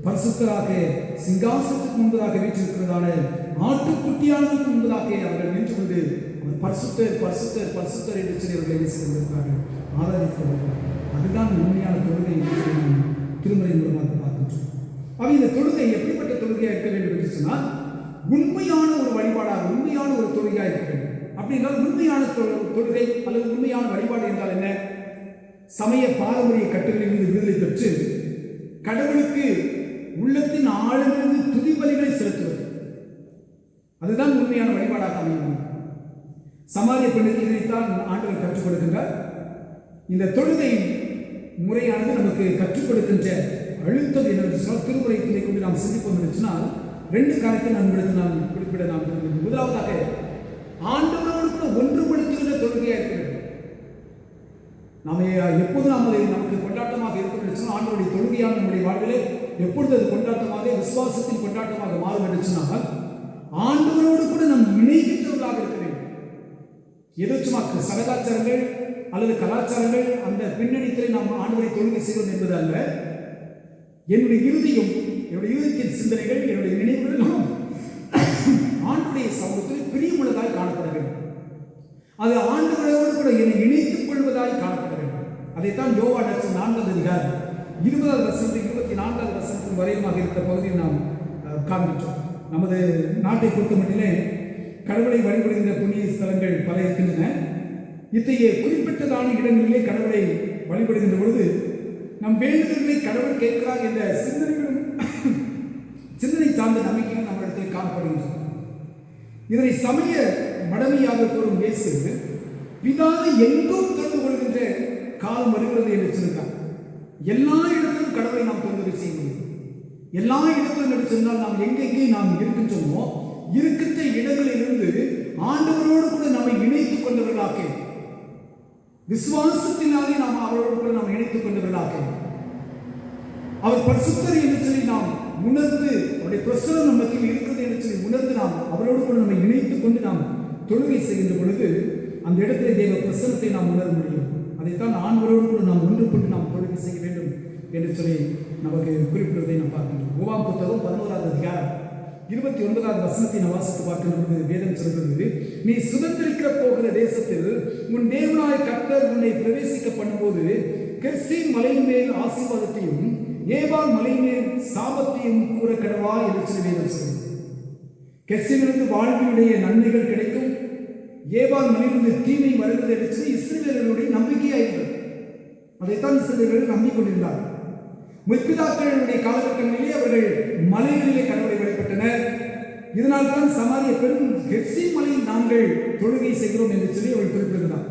பரிசுத்தராக சிங்காசனத்துக்கு முன்பதாக வீற்றிருக்கிறதான ஆட்டுக்குட்டியானதுக்கு முன்பதாக அவர்கள் நின்று கொண்டு அவர் பரிசுத்தர் பரிசுத்தர் பரிசுத்தர் என்று சொல்லி அவர்கள் என்ன செய்து கொண்டிருக்கிறார்கள், ஆராதித்து கொண்டிருக்கிறார்கள். அதுதான் உண்மையான தொழுகை என்று நாம் திருமறை மூலமாக பார்க்கின்றோம். அவை இந்த தொழுகை எப்படிப்பட்ட தொழுகையாக இருக்க வேண்டும் என்று சொன்னால் உண்மையான ஒரு வழிபாடாக, உண்மையான ஒரு தொழுகையாக இருக்க வேண்டும். அப்படி என்றால் உண்மையான தொழுகை அல்லது உண்மையான வழிபாடு என்றால் என்ன? சமய பாரம்பரிய கட்டுகளிலிருந்து விடுதலை பெற்று கடவுளுக்கு உள்ளத்தின் ஆழமிருந்து துதிபலிகளை செலுத்துவது, அதுதான் உண்மையான வழிபாடாக அமையும். சமாரிய பெண்ணுக்கு இதைத்தான் ஆண்டவர் கற்றுக் கொடுக்கின்றார். இந்த தொழுகை முறையானது நமக்கு கற்றுக் கொடுக்கின்ற அழுத்தம் என்னவென்று சொன்னால், திருமுறை துணை கொண்டு நாம் சிந்திப்போம் என்று சொன்னால் 2 காரியத்தை நாம் குறிப்பிட நாம். முதலாவதாக ஆண்டவரோடு கூட ஒன்றுபடுத்துகின்ற தொழுகையாக இருக்கிறது. நாம் எப்போது நாம் அதை நமக்கு கொண்டாட்டமாக இருக்கும் என்று சொன்னால், ஆண்டவருடைய தொழுகையான நம்முடைய வாழ்விலே எப்பொழுது அது கொண்டாட்டமாக, விசுவாசத்தின் கொண்டாட்டமாக மாறும் என்று சொன்னால் ஆண்டவரோடு கூட நாம் இணைகின்றவர்களாக இருக்க வேண்டும். ஏதோ சும்மா சகதாச்சாரங்கள் அல்லது கலாச்சாரங்கள் அந்த பின்னணித்திலே நாம் ஆண்டவரை தொழுகை செய்வோம் என்பது அல்ல. என்னுடைய இறுதியும், என்னுடைய இறுதியின் சிந்தனைகள், என்னுடைய நினைவுகள் ஆண்டுடைய சமூகத்தில் பிரியமுள்ளதாய் காணப்பட வேண்டும். அது ஆண்டவரோடு கூட என்னை இணைத்துக் கொள்வதாய் காணப்பட வேண்டும். அதைத்தான் யோவான் 4வது அதிகாரம் 20வது வசனத்தில் 24வது வசனத்தின் வரையுமாக இருக்கிற பகுதியில் நாம் காண்பித்தோம். நமது நாட்டை பொறுத்த மட்டிலே கடவுளை வழிபடுகின்ற புண்ணிய ஸ்தலங்கள் பல இருக்கின்றன. இத்தகைய குறிப்பிட்டதான இடங்களிலே கடவுளை வழிபடுகின்ற பொழுது நம் வேண்டுதல்களை கடவுள் கேட்கிறார் என்ற சிந்தனை சார்ந்த நம்பிக்கைகள் நம்மிடத்தில் காணப்படுகின்றன. இதனை சமய மடமையாக கூறும் இயேசு பிதாவை எங்கும் தொடர்பு கொள்கின்ற காலம் வருகிறது என்று சொல்கிறார். எல்லா இடத்திலும் கடவுளை நாம் தொந்தரவு செய்ய முடியும். எல்லா இடத்திலும் என்று சொன்னால் நாம் எங்கெங்கே நாம் இருக்கின்றோமோ இருக்கின்ற இடங்களிலிருந்து ஆண்டவரோடு கூட நம்மை இணைத்துக் கொண்டவர்களாக, விசுவாசத்தினாலே நாம் அவரோடு கூட நாம் இணைத்துக் கொண்டவர்களாக, அவர் பரிசுத்தர் என்று சொல்லி நாம் உணர்ந்து, அவருடைய பிரசனம் நம்ம மத்தியில் இருக்கிறது என்று சொல்லி உணர்ந்து நாம் அவரோடு கூட நம்மை இணைத்துக் கொண்டு நாம் தொழுகை செய்கின்ற பொழுது அந்த இடத்திலே தேவ பிரசனத்தை நாம் உணர முடியும். அதைத்தான் ஆண்டவரோடு கூட நாம் ஒன்று கொண்டு நாம் தொழுகை செய்ய வேண்டும் என்று சொல்லி நமக்கு குறிப்பிடுவதை நாம் பார்க்கின்றோம். உபாகமம் புத்தகம் 11வது அதிகாரம் 29வது வசனத்தை நாம் வாசித்து பார்க்கின்ற பொழுது வேதம் சொல்கிறது, நீ சுதந்திரிக்க போகிற தேசத்தில் உன் தேவனாய கர்த்தர் உன்னை பிரவேசிக்க பண்ணும்போது கெர்சீம் மலையின் மேல் ஆசீர்வாதத்தையும் ஏபால் மலையின் மேல் சாபத்தையும் கூற கடவா என்று சொல்லி வேதம் சொல்கிறது. கெர்சீமிலிருந்து வாழ்வினுடைய நன்மைகள் கிடைக்கும், ஏபால் மலையிலிருந்து தீமை வருகிறது என்று சொல்லி இஸ்ரவேலர்களுடைய நம்பிக்கையாயிருந்தது. அதைத்தான் இஸ்ரவேலர்கள் நம்பிக்கொண்டிருந்தார். முற்பிதாக்களுடைய காலகட்டங்களிலே அவர்கள் மலைகளிலே கடவுளை வழிபட்டனர். இதனால் தான் சமாரிய பெண் கெர்சீம் மலையில் நாங்கள் தொழுகை செய்கிறோம் என்று சொல்லி அவர்கள் குறிப்பிடுகிறார்.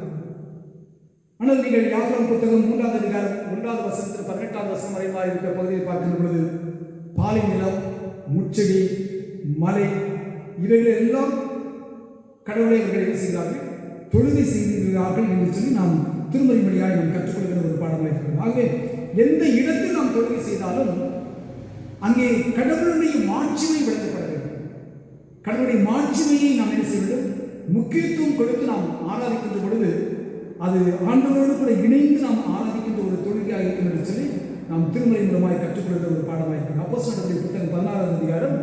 ஆனால் நீங்கள் யாத்திராம் புத்தகம் 3வது அதிகாரம் 1வது வசனத்தில் 18வது வசனம் வரைவாக இருக்கிற பகுதியை பார்க்கின்ற பொழுது பாலை நிலம், முச்செடி, மலை இவைகள் எல்லாம் கடவுளை அவர்கள் என்ன செய்கிறார்கள், தொழுகை செய்கிறார்கள் என்று சொல்லி நாம் திருமறை மொழியாக நாம் கற்றுக்கொள்கிற ஒரு பாடமாக இருக்கிறது. ஆகவே எந்த இடத்தில் நாம் தொழுகை செய்தாலும் அங்கே கடவுளுடைய மாட்சிமை விளக்கப்பட வேண்டும். கடவுளுடைய மாட்சிமையை நாம் என்ன செய்ய வேண்டும்? முக்கியத்துவம் கொடுத்து நாம் ஆராதிக்கின்ற பொழுது அது ஆண்டவரோடு கூட இணைந்து நாம் ஆராதிக்கின்ற ஒரு தொழுகையாக இருக்கும் என்று சொல்லி நாம் திருமறை மூலமாக கற்றுக்கொள்கிற ஒரு பாடமாக இருக்கிறோம். அப்போஸ்தலர்களுடைய புத்தகம் 16 அதிகாரம்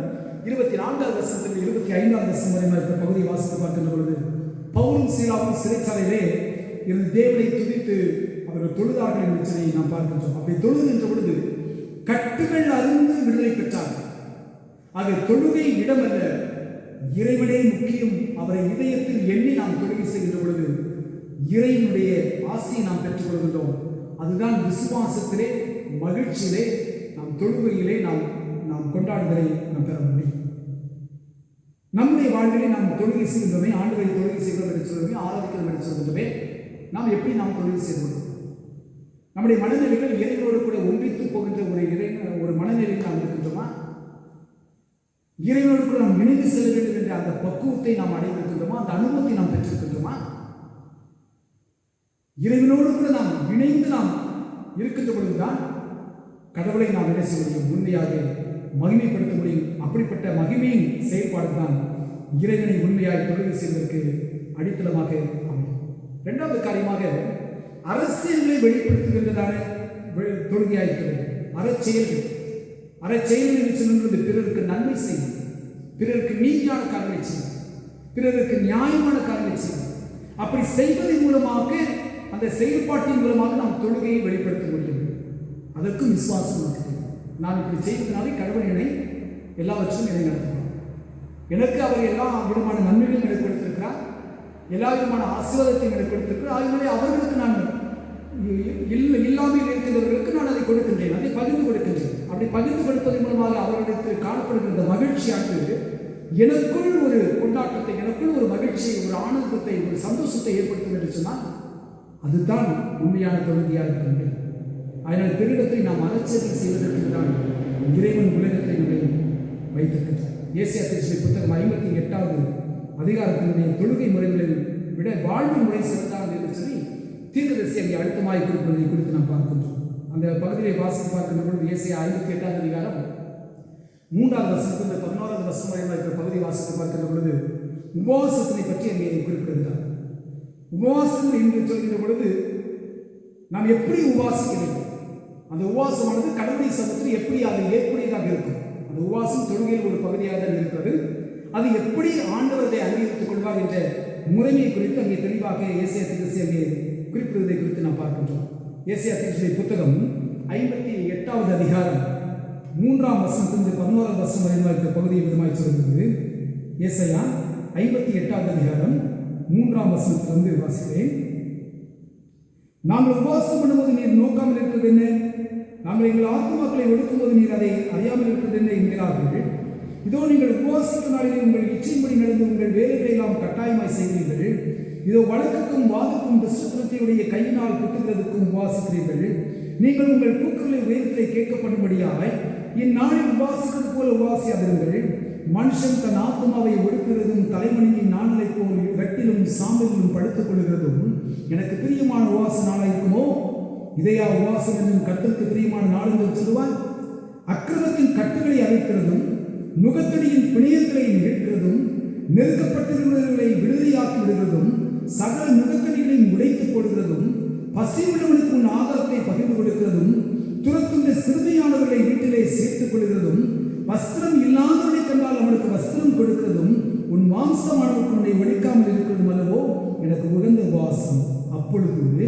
24 வசனத்தில் 25 வசனம் வரை இருக்கிற பகுதியை வாசித்து பார்க்கின்ற பொழுது பவுலும் சீலாவும் சிறைச்சாலையிலே இருந்து தேவனை துதித்து அவர்கள் தொழுதார்கள் என்று சொல்லி நாம் பார்க்கின்றோம். அப்படி தொழுகின்ற பொழுது கட்டுகள் அருந்து விடுதலை பெற்றார்கள். ஆக தொழுகை இடமல்ல, இறைவனே முக்கியம். அவரை இதயத்தில் எண்ணி நாம் தொழுகை செய்கின்ற பொழுது இறைவனுடைய ஆசையை நாம் பெற்றுக் கொள்கின்றோம். அதுதான் விசுவாசத்திலே, மகிழ்ச்சியிலே, நாம் தொழுகையிலே நாம் கொண்டாடுதலை நாம் பெற முடியும். நம்முடைய வாழ்விலே நாம் தொழுகை செய்கின்றோமே, ஆண்டவரை தொழுகை செய்கிறோம் என்று சொல்லுமே, ஆராதிக்கிறோம் என்று சொல்கின்றோமே, நாம் எப்படி நாம் தொழுகை செய்கிறோம்? நம்முடைய மனநிலைகள் இறைவனோடு கூட ஒன்றித்து போகின்ற ஒரு மனநிலையில் நாம் இருக்கின்றோமா? இறைவனோடு கூட நாம் இணைந்து செல்ல வேண்டும் என்ற அந்த பக்குவத்தை நாம் அடைந்திருக்கின்றோமா? அந்த அனுபவத்தை நாம் பெற்றிருக்கின்றோமா? இறைவனோடு கூட நாம் இணைந்து நாம் இருக்கின்ற பொழுதுதான் கடவுளை நாம் என்ன செய்ய முடியும்? உண்மையாக மகிமைப்படுத்த முடியும். அப்படிப்பட்ட மகிமையின் செயல்பாடு தான் இறைவனை உண்மையாக தொழுகை செய்வதற்கு அடித்தளமாக அமையும். இரண்டாவது காரியமாக அரசியலை வெளிப்படுத்துகின்றதான தொழுகையாயிருக்கிறது. அறச்செயல்கள் சொல்லுவது பிறருக்கு நன்மை செய்யும், பிறருக்கு நீதியான காரியங்களை செய்யும், பிறருக்கு நியாயமான காரியங்களை செய்யும். அப்படி செய்வதன் மூலமாக, அந்த செயல்பாட்டின் மூலமாக நாம் தொழுகையை வெளிப்படுத்த முடியும். அதற்கும் விசுவாசம் இருக்கிறது. நான் இப்படி செய்வதனாலே கடவுள் என்னை எல்லாவற்றும் என்னை நடத்துவார். எனக்கு அவர் எல்லா விதமான நன்மைகளையும் எனக்கு கொடுத்திருக்கிறார், எல்லா விதமான ஆசீர்வாதத்தையும் எனக்கு கொடுத்திருக்கிறார். அதனாலே அவர்களுக்கு நான் இல்லாமல் இருக்கிறவர்களுக்கு நான் அதை கொடுக்கின்றேன், அதை பகிர்ந்து கொடுக்கின்றேன். அப்படி பகிர்ந்து கொடுப்பதன் மூலமாக அவர்களுக்கு காணப்படுகின்ற மகிழ்ச்சியானது எனக்குள் ஒரு கொண்டாட்டத்தை, எனக்குள் ஒரு மகிழ்ச்சியை, ஒரு ஆனந்தத்தை, ஒரு சந்தோஷத்தை ஏற்படுத்தும் என்று சொன்னால் அதுதான் உண்மையான தொழுகையாக இருக்கின்றது. அதனால் பெருமிதத்தை நாம் அலட்சியம் செய்வதற்கு தான் இறைவன் உலகத்தை நம்மை வைத்திருக்கின்றார். ஏசாயா தீர்க்கதரிசி புத்தகம் 58வது அதிகாரத்தினுடைய தொழுகை முறைகளை விட வாழ்வு முறை சிறந்தார்கள் என்று சொல்லி தீர்க்கதரிசி அங்கே அழுத்தமாய் குறிப்பிடுவதை குறித்து நாம் பார்க்கின்றோம். அந்த பகுதியை வாசித்து பார்க்கின்ற பொழுது ஏசாயா 58வது அதிகாரம் 3வது வசனத்திலிருந்து 11வது வசனம் வரை இருக்கிற பகுதியை வாசித்து பார்க்கின்ற பொழுது உபவாசத்தினை பற்றி அங்கே குறிப்பிடுகிறார். உபவாசம் என்று சொல்கின்ற பொழுது நாம் எப்படி உபவாசிக்க வேண்டும்? அந்த உபவாசமானது கடவுளுடைய சமூகத்தில் எப்படி அது ஏற்புடையதாக இருக்கும்? அந்த உபவாசம் தொழுகையில் ஒரு பகுதியாக தான் இருக்கிறது. அது எப்படி ஆண்டவரை அங்கீகரித்துக் கொள்வார் என்ற முறைமை குறித்து அங்கே தெளிவாக ஏசாயா தீர்க்கதரிசி அங்கே குறிப்பிடுவதை குறித்து நாம் பார்க்கின்றோம். ஏசாயா தீர்க்கதரிசி புத்தகம் 58வது அதிகாரம் 3ஆம் வசனத்திலிருந்து 11வது வசனம் வரை இருக்கிற பகுதியை விதமாய் சொல்கிறது. ஏசாயா 58வது அதிகாரம் 3ஆம் வசனத்திலிருந்து வாசிக்கிறேன். நாங்கள் உபவாசம் பண்ணும்போது நீர் நோக்காமல் இருக்கிறது என்ன? நாங்கள் எங்கள் ஆத்மாக்களை ஒடுக்கும்போது நீர் அதை அறியாமல் இருக்கிறது என்ன என்கிறார்கள். இதோ நீங்கள் உபவாசிக்கும் நாளிலே உங்கள் இச்சைப்படி நடந்து உங்கள் வேலைகளை எல்லாம் கட்டாயமாய் செய்கிறீர்கள். இதோ வழக்குக்கும் வாதுக்கும் துஷ்டத்தினுடைய கையினால் குத்துகிறதுக்கும் உபவாசிக்கிறீர்கள். நீங்கள் உங்கள் கூக்குரலை உயரத்திலே கேட்கப்படும்படியாக இந்நாளில் உபவாசிக்கிறது போல உபவாசியாதிருங்கள். மனுஷன் தன் ஆத்மாவை ஒடுக்கிறதும் தலைமணியின் நாணலை போல் வெட்டிலும் சாம்பலிலும் படுத்துக் கொள்கிறதும் எனக்கு பிரியமான உபவாச நாளாக இருக்குமோ? இதையா உபவாசம் என்னும் கர்த்தருக்கு பிரியமான நாள் என்று சொல்லுவார்? அக்கிரமத்தின் கட்டுகளை அழைக்கிறதும் நுகத்தடியின் பிணையங்களை நிகழ்கிறதும் நெருக்கப்பட்டிருந்தவர்களை விடுதலையாக்கி விடுகிறதும் சகல நுகத்தடிகளையும் உடைத்துக் கொடுக்கிறதும் பசி உள்ளவனுக்கு உன் ஆதாரத்தை பகிர்ந்து கொடுக்கிறதும் துரத்துண்ட சிறுமையானவர்களை வீட்டிலே சேர்த்துக் கொள்கிறதும் வஸ்திரம் இல்லாதவனை கண்டால் அவனுக்கு வஸ்திரம் கொடுக்கிறதும் உன் மாம்சமானவருக்கு உன்னை ஒழிக்காமல் இருக்கிறதும் அல்லவோ எனக்கு உகந்த உபவாசம். அப்பொழுது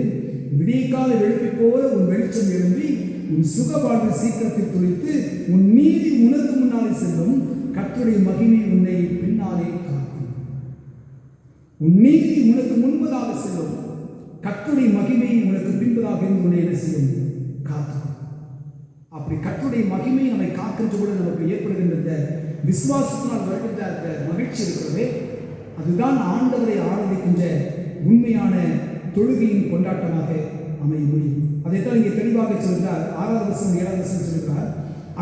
விடியற்கால எழுப்பி போல உன் வெளிச்சம் எழும்பி உன் சுகவாழ்வு சீக்கிரத்தில் துளித்து உன் நீதி உனக்கு முன்னாலே செல்லும். கர்த்தருடைய மகிமை உன்னை பின்னாலே காக்கும். உன் நீதி உனக்கு முன்பதாக செல்லும். கர்த்தருடைய மகிமை உனக்கு பின்பதாக இருந்து உன்னை என்ன செய்யும்? காக்கும். அப்படி கர்த்தருடைய மகிமை நம்மை காக்கின்ற பொழுது நமக்கு ஏற்படுகின்ற விசுவாசத்தினால் வருகின்ற மகிழ்ச்சி இருக்கிறதே, அதுதான் ஆண்டவரை ஆராதிக்கின்ற உண்மையான தொழுகையின் கொண்டாட்டமாக அமைய முடியும். அதைத்தான் இங்கே தெளிவாக சொல்கிறார். 6வது வசனம் 7வது வசனம் சொல்கிறார்.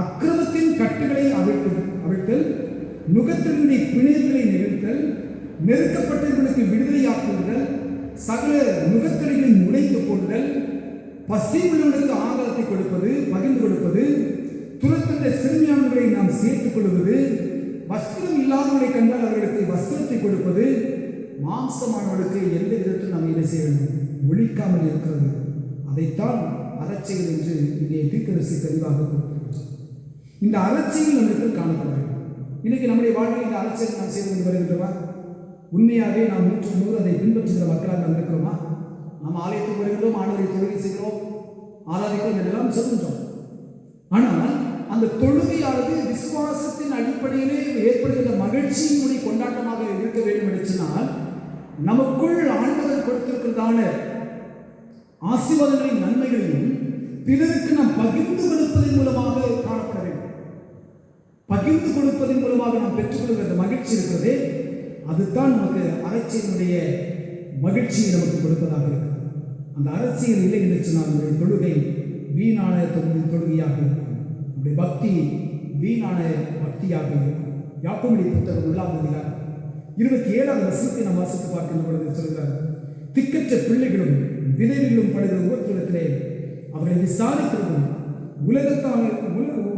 அக்கிரமத்தின் கட்டுகளை அவிழ்த்தல், நுகத்தினுடைய பிணையங்களை நிகழ்த்தல், நெருக்கப்பட்டவர்களுக்கு விடுதலையாக்குதல், சகல நுகத்தடிகளின் உடைத்து போடுதல், பசி உள்ளவர்களுக்கு ஆகாரத்தை கொடுப்பது, பகிர்ந்து கொடுப்பது, துரத்துள்ள சிறுமியானவர்களை நாம் சேர்த்துக் கொள்வது, வஸ்திரம் இல்லாதவர்களை கண்டால் அவர்களுக்கு வஸ்திரத்தை கொடுப்பது மாம்சமானவர்களுக்கு எந்த விதத்தில் நாம் என்ன செய்ய வேண்டும்? ஒழிக்காமல் இருக்கிறது. அதைத்தான் அறச்செயல் என்று இங்கே தீர்க்கதரிசி தெளிவாக கொடுத்திருக்கிறார். இந்த அறச்செயல் நம்மளுக்கு காணப்பட வேண்டும். இன்னைக்கு நம்முடைய வாழ்வில் இந்த அறச்செயல் நாம் செய்து கொண்டு வருகின்றோமா? உண்மையாகவே நாம் 100 அதை பின்பற்றுகிற மக்களாக நாம் இருக்கிறோமா? நாம் ஆலயத்துக்கு வருகிறோம், ஆண்டவரை தொழுகை செய்கிறோம், ஆராதிக்கிறோம் என்றெல்லாம் சொல்கின்றோம். ஆனால் அந்த தொழுகையானது விசுவாசத்தின் அடிப்படையிலே ஏற்படுகிற மகிழ்ச்சியினுடைய கொண்டாட்டமாக இருக்க வேண்டும் என்று சொன்னால் நமக்குள் ஆண்டவர் கொடுத்திருக்கிறதான ஆசீர்வாதங்களின் நன்மைகளையும் பிறருக்கு நாம் பகிர்ந்து கொடுப்பதன் மூலமாக காணப்பட வேண்டும். பகிர்ந்து கொடுப்பதன் மூலமாக நாம் பெற்றுக்கொள்கிற மகிழ்ச்சி இருக்கிறதே, அதுதான் நமக்கு அறச்செயலுடைய மகிழ்ச்சியை நமக்கு கொடுப்பதாக இருக்கிறது. அந்த அரசியல் இல்லை என்று சொன்னால் நம்முடைய தொழுகை வீணான தொழுகையாக இருக்கும். நம்முடைய பக்தி வீணான பக்தியாக இருக்கும். யாக்கோபு புத்தகம் 1 27 வசனத்தை நாம் வாசித்து பார்க்கின்ற பொழுது சொல்கிறார், திக்கற்ற பிள்ளைகளும் விதவிகளும் படுகிற உபத்திரத்திலே அவர்களை விசாரிக்கிறதும்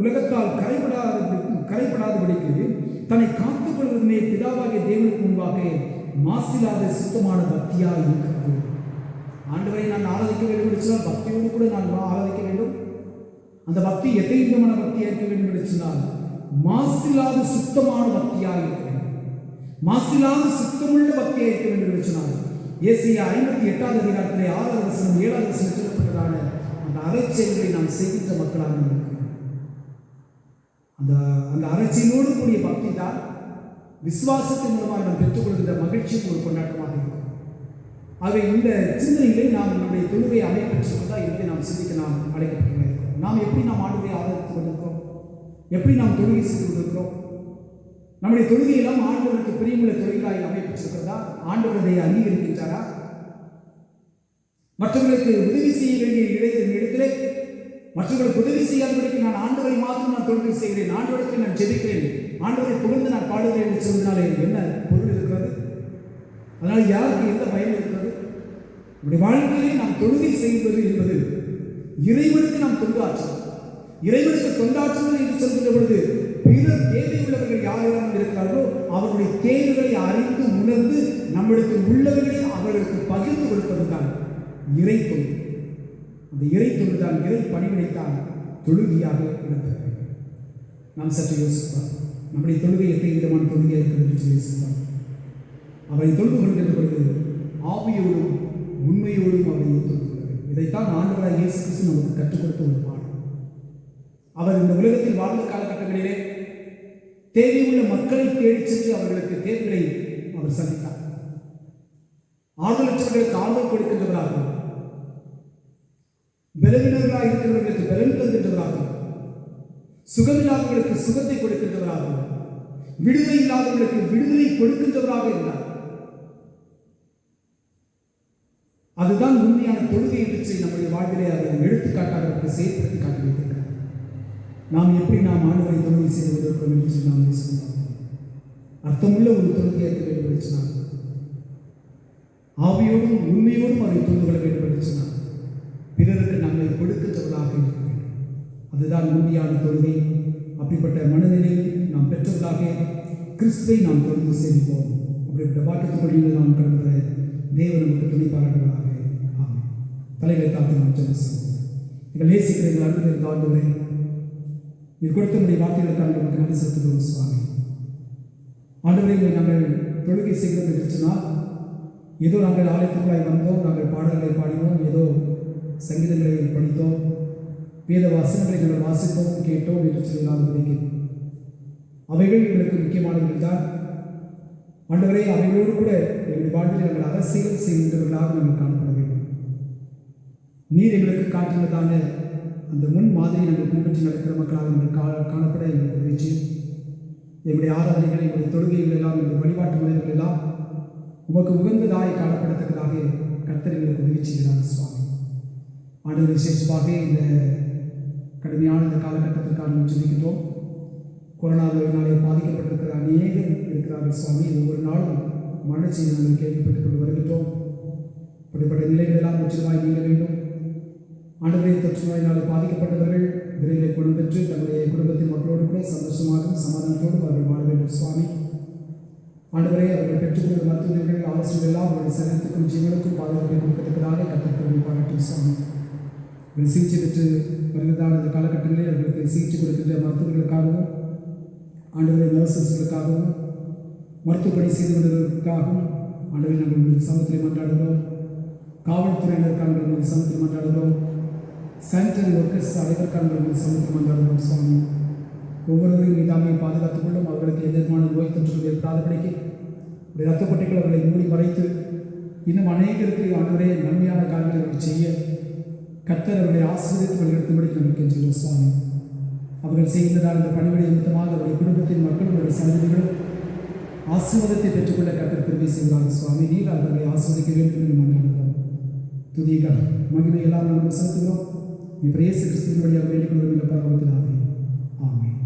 உலகத்தால் கரைபடாதபடிக்கு தன்னை காத்துக் கொள்வதுமே பிதாவாகிய தேவனுக்கு முன்பாக மாசில்லாத சுத்தமான பக்தியாக இருக்கிறது. ஆண்டவரை நான் ஆராதிக்க வேண்டும் என்று சொன்னால் பக்தியோடு கூட நான் ஆராதிக்க வேண்டும். அந்த பக்தி எத்தனை விதமான பக்தியாக இருக்க வேண்டும் என்று சொன்னால் மாசில்லாத சுத்தமான பக்தியாக இருக்க வேண்டும். மாசில்லாத சுத்தமுள்ள பக்தியாக இருக்க வேண்டும் என்று சொன்னால் ஏசாயா 58 அதிகாரத்திலே 6 வசனம் 7 வசனம் சொல்லப்பட்டதான அந்த அறச்செயல்களை நாம் செய்கின்ற மக்களாக இருக்கிறோம். அந்த அறச்செயலோடு கூடிய பக்தி தான் விசுவாசத்தின் மூலமாக நாம் பெற்றுக்கொள்கின்ற மகிழ்ச்சிக்கு ஒரு கொண்டாட்டமாக இருக்கும். ஆக இந்த சிந்தனைகளை நாம் நம்முடைய தொழுகை அமைப்பெற்றிருந்தால் என்பதை நாம் சிந்திக்க நாம் அழைக்கப்பட்டிருக்கிறோம். நாம் எப்படி நாம் ஆண்டவரை ஆதரித்துக் கொண்டிருக்கிறோம்? எப்படி நாம் தொழுகை செய்து கொண்டிருக்கிறோம்? நம்முடைய தொழுகையெல்லாம் ஆண்டவருக்கு பிரியமுள்ள தொழிலாக அமைப்பெற்றிருக்கிறதா? ஆண்டவர் அதை அங்கீகரிக்கின்றாரா? மற்றவர்களுக்கு உதவி செய்ய வேண்டிய இடத்திலே மற்றவர்களுக்கு உதவி செய்யாதபடிக்கு நான் ஆண்டவரை மாத்திரம் நான் தொழுகை செய்கிறேன், ஆண்டவரத்தில் நான் ஜெபிக்கிறேன், ஆண்டவரை புகழ்ந்து நான் பாடுகிறேன் என்று சொன்னதால் என்ன பொருள் இருக்கிறது? அதனால் யாருக்கு எந்த பயன் இருக்கிறது? நம்முடைய வாழ்க்கையிலே நாம் தொழுகை செய்வது என்பது இறைவனுக்கு நாம் தொண்டாற்றுவோம். இறைவனுக்கு தொண்டாற்றுவது என்று சொல்கின்ற பொழுது பிறர் தேவை உள்ளவர்கள் யாரெல்லாம் இருக்கிறார்களோ அவர்களுடைய தேவைகளை அறிந்து உணர்ந்து நம்மிடத்தில் உள்ளவர்களை அவர்களுக்கு பகிர்ந்து கொடுப்பதுதான் இறை தொழில். அந்த இறை தொழில்தான், இறை பணிவிடைத்தான் தொழுகையாக இருக்கிறது. நாம் சற்று யோசிப்பார், நம்முடைய தொழுகை எத்தனை விதமான தொழுகையாக இருக்கிறது என்று யோசிப்பார். அவரை தொழுது கொள்கின்ற பொழுது ஆவியோடும் உண்மையோடும் அவரை தொழுகிறது. இதைத்தான் ஆண்டவராகிய இயேசு கிறிஸ்து நமக்கு கற்றுக் கொடுத்த ஒரு பாடம். அவர் இந்த உலகத்தில் வாழ்ந்த காலகட்டங்களிலே தேவையுள்ள மக்களை தேடிச் சென்று அவர்களுக்கு தேவைகளை அவர் சந்தித்தார். ஆதரவற்றவர்களுக்கு ஆதரவு கொடுக்கின்றவராகவும், பலவீனர்களாக இருக்கிறவர்களுக்கு பலன் தருகின்றவராகவும், சுகமில்லாதவர்களுக்கு சுகத்தை கொடுக்கின்றவராகவும், விடுதலை இல்லாதவர்களுக்கு விடுதலை கொடுக்கின்றவராக இருந்தார். அதுதான் உண்மையான தொழுகை என்று நம்முடைய வாழ்விலே அதை எடுத்துக்காட்டாக செயல்படுத்தி காட்டி வைத்திருக்கிறார். நாம் எப்படி நாம் ஆண்டவரை தொழுகை செய்து கொண்டிருக்கிறோம் என்று நாம் பேசுகிறோம். அர்த்தமுள்ள ஒரு தொழுகையாக இருக்க வேண்டும் என்று சொன்னார். ஆவியோடும் உண்மையோடும் அவரை தொழுது கொள்ள வேண்டும் என்று சொன்னார். பிறருக்கு நம்மை கொடுக்கின்றவர்களாக இருக்க வேண்டும். அதுதான் உண்மையான தொழுகை. அப்படிப்பட்ட மனநிலையில் நாம் பெற்றவர்களாக கிறிஸ்துவை நாம் தொழுது சேமிப்போம். அப்படிப்பட்ட வாக்குறுதிகளில் நாம் கடந்த தேவன் நமக்கு துணை பாராட்டுவதாக. ஆமென். தலைகளை தாழ்த்தி நாம் ஜெபம் செய்வோம். எங்கள் நேசிக்கிற எங்கள் அன்புள்ள ஆண்டவரே, நீர் கொடுத்த நம்முடைய வார்த்தைகளுக்காக நமக்கு நன்றி செலுத்துகிறோம் சுவாமி. ஆண்டவரை நாங்கள் தொழுகை செய்கிறோம் என்று சொன்னால் ஏதோ நாங்கள் ஆலயத்துக்குள்ளாய் வந்தோம், நாங்கள் பாடல்களை பாடினோம், ஏதோ சங்கீதங்களை படித்தோம், வேத வசனங்களை நாங்கள் வாசித்தோம், கேட்டோம் என்று சொல்லாதபடிக்கு அவைகள் எங்களுக்கு முக்கியமானவர்கள் தான். ஆண்டவரே, அவைகளோடு கூட எங்களுடைய வாழ்வில் நாங்கள் அரசியல் செய்கின்றவர்களாக நாங்கள் காணப்பட வேண்டும். நீர் எங்களுக்கு காட்டினதான அந்த முன் மாதிரி நாங்கள் பின்பற்றி நடக்கிற மக்களாக நாங்கள் காணப்பட எங்களுக்கு உதவி செய்யும். எங்களுடைய ஆராதனைகள், எங்களுடைய தொழுகைகள் எல்லாம், எங்களுடைய வழிபாட்டு முறைகள் எல்லாம் உமக்கு உகந்ததாய் காணப்படத்தக்கதாக கர்த்தர் எங்களுக்கு உதவி செய்கிறார் சுவாமி. ஆண்டவர் விசேஷமாக இந்த கடுமையான இந்த காலகட்டத்திற்காக நாம் ஜெபிக்கின்றோம். கொரோனா நோயினாலே பாதிக்கப்பட்டிருக்கிற அநேகர் இருக்கிறார்கள் சுவாமி. ஒவ்வொரு நாளும் மரண செய்தி நாங்கள் கேள்விப்பட்டுக் கொண்டு வருகின்றோம். அப்படிப்பட்ட நிலைகள் எல்லாம் முற்றிலுமாய் நீங்க வேண்டும். ஆண்டவரை தொற்று நோயினாலே பாதிக்கப்பட்டவர்கள் விரைவில் குணம் பெற்று தங்களுடைய குடும்பத்தின் மக்களோடு கூட சந்தோஷமாகவும் சமாதானத்தோடும் அவர்கள் வாழ வேண்டும் சுவாமி. ஆண்டவரே, அவர்கள் பெற்றுக்கொண்ட மருத்துவர்கள் ஆலோசனைகள் எல்லாம் அவருடைய சரீரத்துக்கும் ஜீவனுக்கும் பாதுகாப்பை கொடுப்பதற்காக கத்தர்களை பாராட்டும் சுவாமி. அவர்கள் சிகிச்சை பெற்று வருகிறதான இந்த காலகட்டங்களில் அவர்களுக்கு சிகிச்சை கொடுக்கின்ற மருத்துவர்களுக்காகவும் ஆண்டவரை நர்சஸ்களுக்காகவும் மருத்துவ பணி செய்து கொண்டவர்களுக்காகவும் ஆண்டவரை நாங்கள் உங்கள் சமூகத்தில் மன்றாடுகிறோம். காவல்துறையினருக்கான உங்கள் சமூகத்தில் மன்றாடுகிறோம். சானிட்டரி ஒர்க்கர்ஸ் அனைவருக்கான உங்கள் சமூகத்தில் மன்றாடுகிறோம் சுவாமி. ஒவ்வொருவரையும் மீதாமையை பாதுகாத்துக் கொள்ளும். அவர்களுக்கு எதிர்மான நோய் தொற்றுகள் ஏற்படாதபடிக்கு ஒரு இரத்தப்பட்டிகள் அவர்களை மூடி மறைத்து இன்னும் அநேகருக்கு ஆண்டவரே நன்மையான காரியங்களை செய்ய கர்த்தர் அவர்களை ஆசீர்வதித்து வழிநடத்தும்படி நமக்கு கெஞ்சுகிறோம் சுவாமி. அவர்கள் செய்கின்றதால் இந்த பணிவிடை நிமித்தமாக அவருடைய குடும்பத்தின் மக்கள் அவருடைய சந்ததிகளும் ஆசீர்வாதத்தை பெற்றுக்கொள்ள கர்த்தர் கிருபை செய்வார்கள் சுவாமி. நீர் அவர்களை ஆசீர்வதிக்க வேண்டும் என்று மன்றாடுகிறோம். துதிகள் மகிமை எல்லாம் நாம் செலுத்துகிறோம். இப்போ இயேசு கிறிஸ்துவின் வழியாக வேண்டிக் கொள்ளும் என்ற பரவத்தினாலே ஆமென்.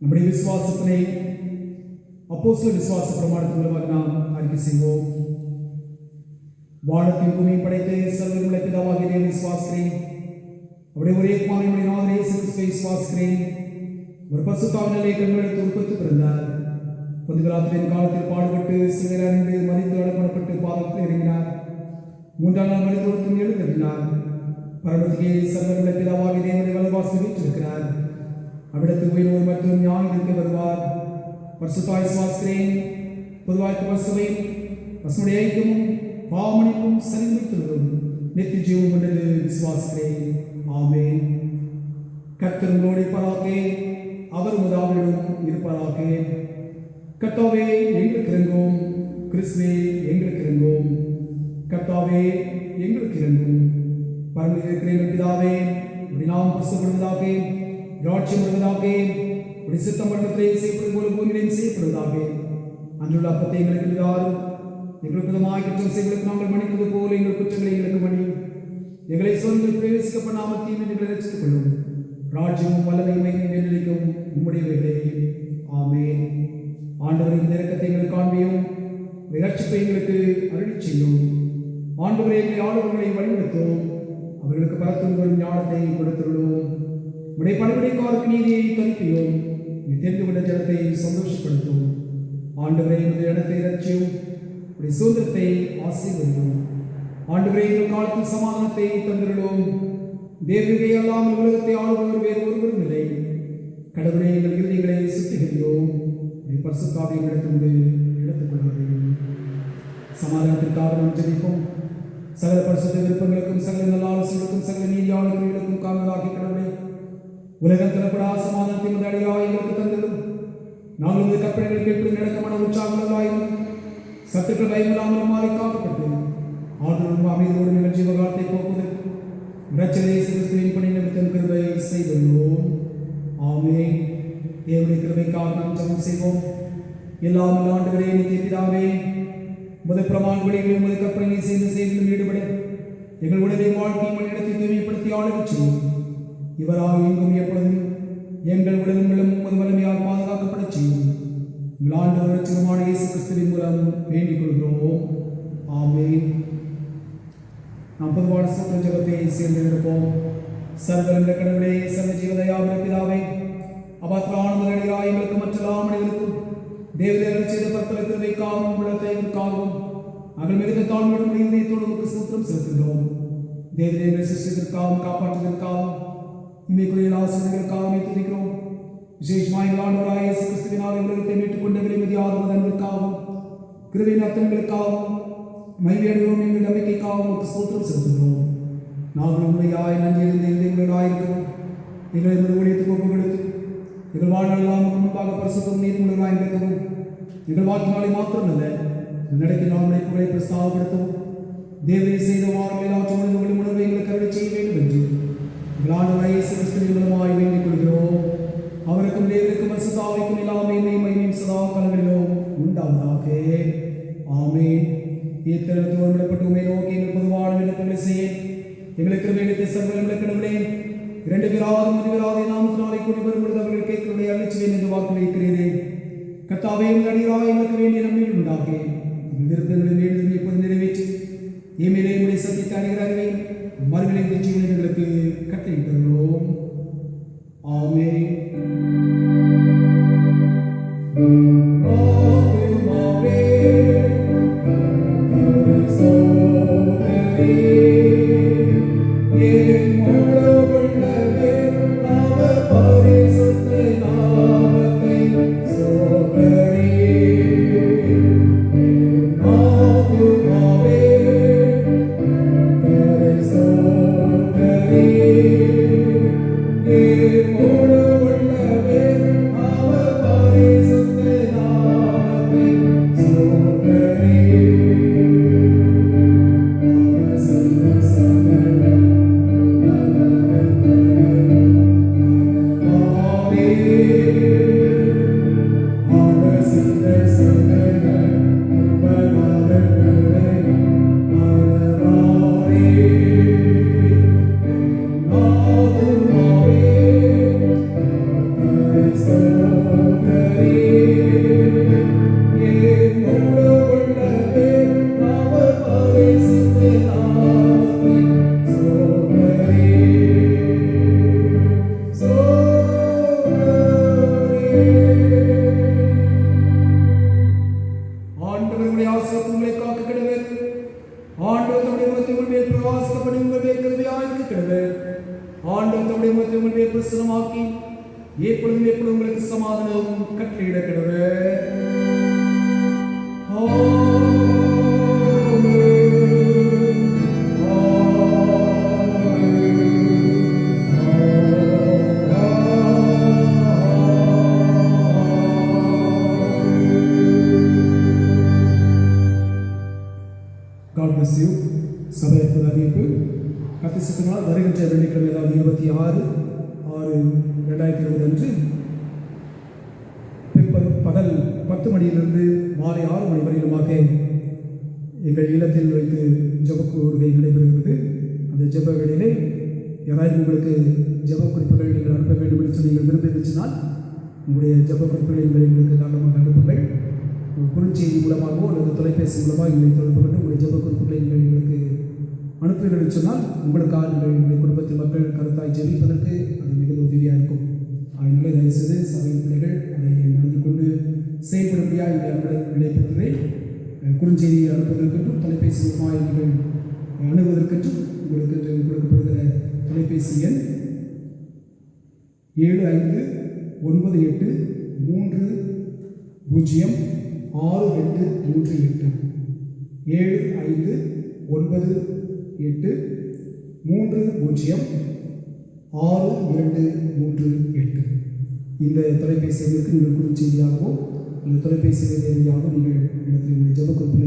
நம்முடைய விசுவாசத்தினை அப்போஸ்தலர் விசுவாச பிரமாணத்தின் மூலமாக நாம் அறிக்கை செய்வோம். வானத்தையும் பூமியையும் படைத்து சர்வவல்லமை பிதாவாகிய தேவனை விசுவாசிக்கிறேன். அவருடைய ஒரே குமாரனுடைய நாமத்தில் இயேசு கிறிஸ்துவை விசுவாசிக்கிறேன். ஒரு பரிசுத்தாவினாலே கண்களுக்கு உற்பத்தி பிறந்தார். பொதுகலாத்தின் காலத்தில் பாடுபட்டு சிலர் அறிந்து மறித்து அடப்படப்பட்டு பாதத்தில் இறங்கினார். 3ஆம் நாள் மனிதர்களுக்கும் எழுந்தருளினார். பரமத்திலே சர்வவல்லமை பிதாவாகிய தேவனை வலதுபார்த்து வீற்றிருக்கிறார். அவ்விடத்தில் உயிரோடு மற்றும் ஞானிகளுக்கு வருவார். பரிசுத்தாய் விசுவாசிக்கிறேன். பொதுவாய்க்கு பரிசுவை பசுடைய ஐக்கியமும் பாவமணிப்பும் சரிவித்துள்ளதும் நித்திய ஜீவம் கொண்டது விசுவாசிக்கிறேன். ஆமென். கர்த்தர் உங்களோடு இருப்பாராக. அவர் உதாவிடம் இருப்பாராக. கர்த்தாவே எங்களுக்கு இறங்கும். கிறிஸ்துவே எங்களுக்கு இறங்கும். கர்த்தாவே எங்களுக்கு இறங்கும். பரமத்தில் இருக்கிற எங்கள் பிதாவே, உம்முடைய நாமம் பரிசுத்தப்படுவதாக. ராஜ்யம் வருவதாக. உம்முடைய சித்தம் மண்டலத்திலே செய்யப்படும் போல பூமியிலும் செய்யப்படுவதாக. அன்றுள்ள அப்பத்தை எங்களுக்கு தாரும். எங்களுக்கு விதமாக குற்றம் செய்வதற்கு நாங்கள் மன்னிப்பது போல எங்கள் குற்றங்களை எங்களுக்கு மன்னியும். எங்களை சொந்தங்கள் பிரவேசிக்க பண்ணாமல் தீமைகளை ரட்சித்துக் கொள்ளும். ராஜ்யமும் வல்லமையும் மகிமையும் நிலைக்கும் உம்முடையவைகளே. ஆமென். ஆண்டவரின் இரக்கத்தை எங்களுக்கு காண்பியும். ரட்சிப்பை எங்களுக்கு அருளிச் செய்யும். ஆண்டவரே, எங்களை ஆளுநர்களை வழிநடத்தும். அவர்களுக்கு பரத்தும் வரும் ஞானத்தை கொடுத்துள்ளோம். உடைய பணிவிடைக்காருக்கு நீதியை கல்பியும். நீ தெரிந்து கொண்ட ஜனத்தை சந்தோஷப்படுத்தும். ஆண்டவரே, இந்த இடத்தை ரட்சியும். உடைய சுதந்திரத்தை ஆசீர்வதியும். ஆண்டவரே, எங்கள் காலத்தில் சமாதானத்தை தந்திருளோம். தேவதை அல்லாமல் உலகத்தை ஆளுநர் வேறு ஒருவரும் இல்லை. கடவுளை எங்கள் இறுதிகளை சுத்திகரியோம். பரிசுத்தாவை எங்களிடத்திலிருந்து எடுத்துக்கொள்கிறோம். சமாதானத்திற்காக நாம் ஜெபிப்போம். சகல பரிசுத்த விருப்பங்களுக்கும் சகல நல்ல ஆலோசனைகளுக்கும் சகல நீதியாளர்களுக்கும் காரணமாகி கடவுளை உலகம் தரப்படாத சமாதானத்தை முதலியாக எங்களுக்கு தந்திடும். நாங்கள் இந்த கற்பனைகளுக்கு எப்படி நடக்கமான உற்சாகங்களாயும் சத்துக்கள் பயமில்லாமல் மாறி காக்கப்பட்டு ஆதரவும் அமைதியோடு எங்கள் ஜீவகாலத்தை போக்குவதற்கு இரட்சகரே கிறிஸ்துவின் பணி நிமித்தம் கிருபை செய்துள்ளோம். ஆமென். தேவனுடைய கிருபைக்காக நாம் ஜெபம் செய்வோம். எல்லாம் ஆண்டவரே, நித்திய பிதாவே, முதல் பிரமாணங்களில் உமது கற்பனை செய்து செய்திலும் ஈடுபட எங்கள் உடலை வாழ்க்கையை மனிதத்தை தூய்மைப்படுத்தி ஆளுகச் செய்யும். இவரால் எங்கும் எப்பொழுதும் எங்கள் உடலும் உள்ளம் உமது வலிமையால் பாதுகாக்கப்படச் செய்யும். எங்கள் ஆண்டவர் இரட்சகருமான இயேசு கிறிஸ்துவின் மூலம் வேண்டிக் கொள்கிறோம். ஆமென். நாம் பொதுவான சூத்திர ஜெபத்தை சேர்ந்திருப்போம். சர்வவல்ல கடவுளே, சர்வ ஜீவதயாவுள்ள பிதாவே, அபாத்திரானவர்களாய் எங்களுக்கு மற்றெல்லாம் மனிதர்களுக்கும் தேவதைகள் செய்த பற்பல கிருபைக்காகவும் உள்ளத்தைக்காகவும் நாங்கள் மிகுந்த தாழ்மையோடும் இதயத்தோடு உமக்கு ஸ்தோத்திரம் செலுத்துகிறோம். தேவதைகளை சிருஷ்டித்திற்காகவும் காப்பாற்றுவதற்காகவும் இமைக்குரிய ஆசிரியர்களுக்காகவும் துதிக்கிறோம். விசேஷமாக எங்கள் ஆண்டவராகிய இயேசு கிறிஸ்துவினால் உலகத்தை மீட்டுக் கொண்ட விலைமதியாத அன்பிற்காகவும் கிருபையின் அர்த்தங்களுக்காகவும் மகிழ்ச்சியோடும் எங்கள் நம்பிக்கைக்காகவும் உமக்கு ஸ்தோத்திரம் செலுத்துகிறோம். நாங்கள் உண்மையாய் நன்றியிருந்த எங்களாயிருக்கிறோம். எங்களை ஊழியத்துக்கு ஒப்பு கொடுத்து எங்கள் வாழ்நாளெல்லாம் முன்பாக பரிசுத்தம் நீதிமுறைகளாய் இருக்கவும் எங்கள் வாக்கினாலே மாத்திரமல்ல நடக்க நாமளை புகழை பிரஸ்தாபப்படுத்தவும் தேவனை செய்த வாரங்கள் எல்லாவற்றும் உணர்வை எங்களுக்கு அருளை செய்ய வேண்டும் என்று எங்கள் ஆண்டவராகிய இயேசு கிறிஸ்துவின் மூலமாய் வேண்டிக் கொள்கிறோம். அவருக்கும் தேவனுக்கும் பரிசுத்தாவிக்கும் எல்லா மகிமையும் சதா காலங்களிலும் உண்டாவதாக. ஆமென். இத்தலத்தோடு விடப்பட்டு உண்மை நோக்கி எங்கள் பொதுவான விண்ணப்பங்களை செய்ய எங்களுக்கு வேண்டிய சர்வங்களை கடவுளே, 2 பேராவது 3 பேராவது நாமத்தினாலே கூடி வரும்பொழுது அவர்கள் கேட்கிறதை அழிச்சுவேன் என்று வாக்கு வைக்கிறீரே. கர்த்தாவே, அடியாராய் எங்களுக்கு வேண்டிய நன்மைகள் உண்டாக்கி எங்கள் விருப்பங்களை வேண்டும் எப்போது நிறைவேற்றி ஏமேலே உடைய சத்தியத்தை அடைகிற அறிவை மறுவிலை ஜீவனை எங்களுக்கு கட்டளையிட்டுள்ளோம். ஆமென். God bless you. சபை அறிவிப்பு கத்திசத்தினால் வருகின்ற வெள்ளிக்கிழமை அதாவது 26/6/2020 அன்று பகல் 10 மணியிலிருந்து மாலை 6 மணி வரையிலுமாக எங்கள் இல்லத்தில் வைத்து ஜெப கூறுகை நடைபெறுகிறது. அந்த ஜெப வேளையிலே யாராவது உங்களுக்கு ஜெப குறிப்புகள் நீங்கள் அனுப்ப வேண்டும் என்று நீங்கள் விரும்பினால் உங்களுடைய ஜெப குறிப்புகளை எங்களுக்கு தாராளமாக அனுப்புங்கள். குறுஞ்செய்தி மூலமாகவோ அல்லது தொலைபேசி மூலமாக எங்களை தொடர்பு கொண்டு உங்களுடைய ஜெப குறிப்புகளை நீங்கள் எங்களுக்கு அனுப்புவீர்கள் என்று சொன்னால் உங்களுக்காக நீங்கள் எங்களுடைய குடும்பத்தில் மக்கள் கருத்தாய் ஜெபிப்பதற்கு அது மிகுந்த உதவியாக இருக்கும். அதனால தயவுசெய்து சபையின் பிள்ளைகள் அதை மனதில் கொண்டு செயல்படும்படியாக எங்களை நினைப்பதுரை குறுஞ்செய்தியை அனுப்புவதற்கென்றும் தொலைபேசி மூலமாக நீங்கள் அணுகுவதற்கென்றும் உங்களுக்கு கொடுக்கப்படுகிற தொலைபேசி எண் 75983068 7598306238. இந்த தொலைபேசி எண்ணுக்கு நீங்கள் குறுஞ்செய்தியாகவோ இந்த தொலைபேசி நேரடியாகவோ நீங்கள் இடத்தில் உங்களுடைய ஜெப குறிப்பு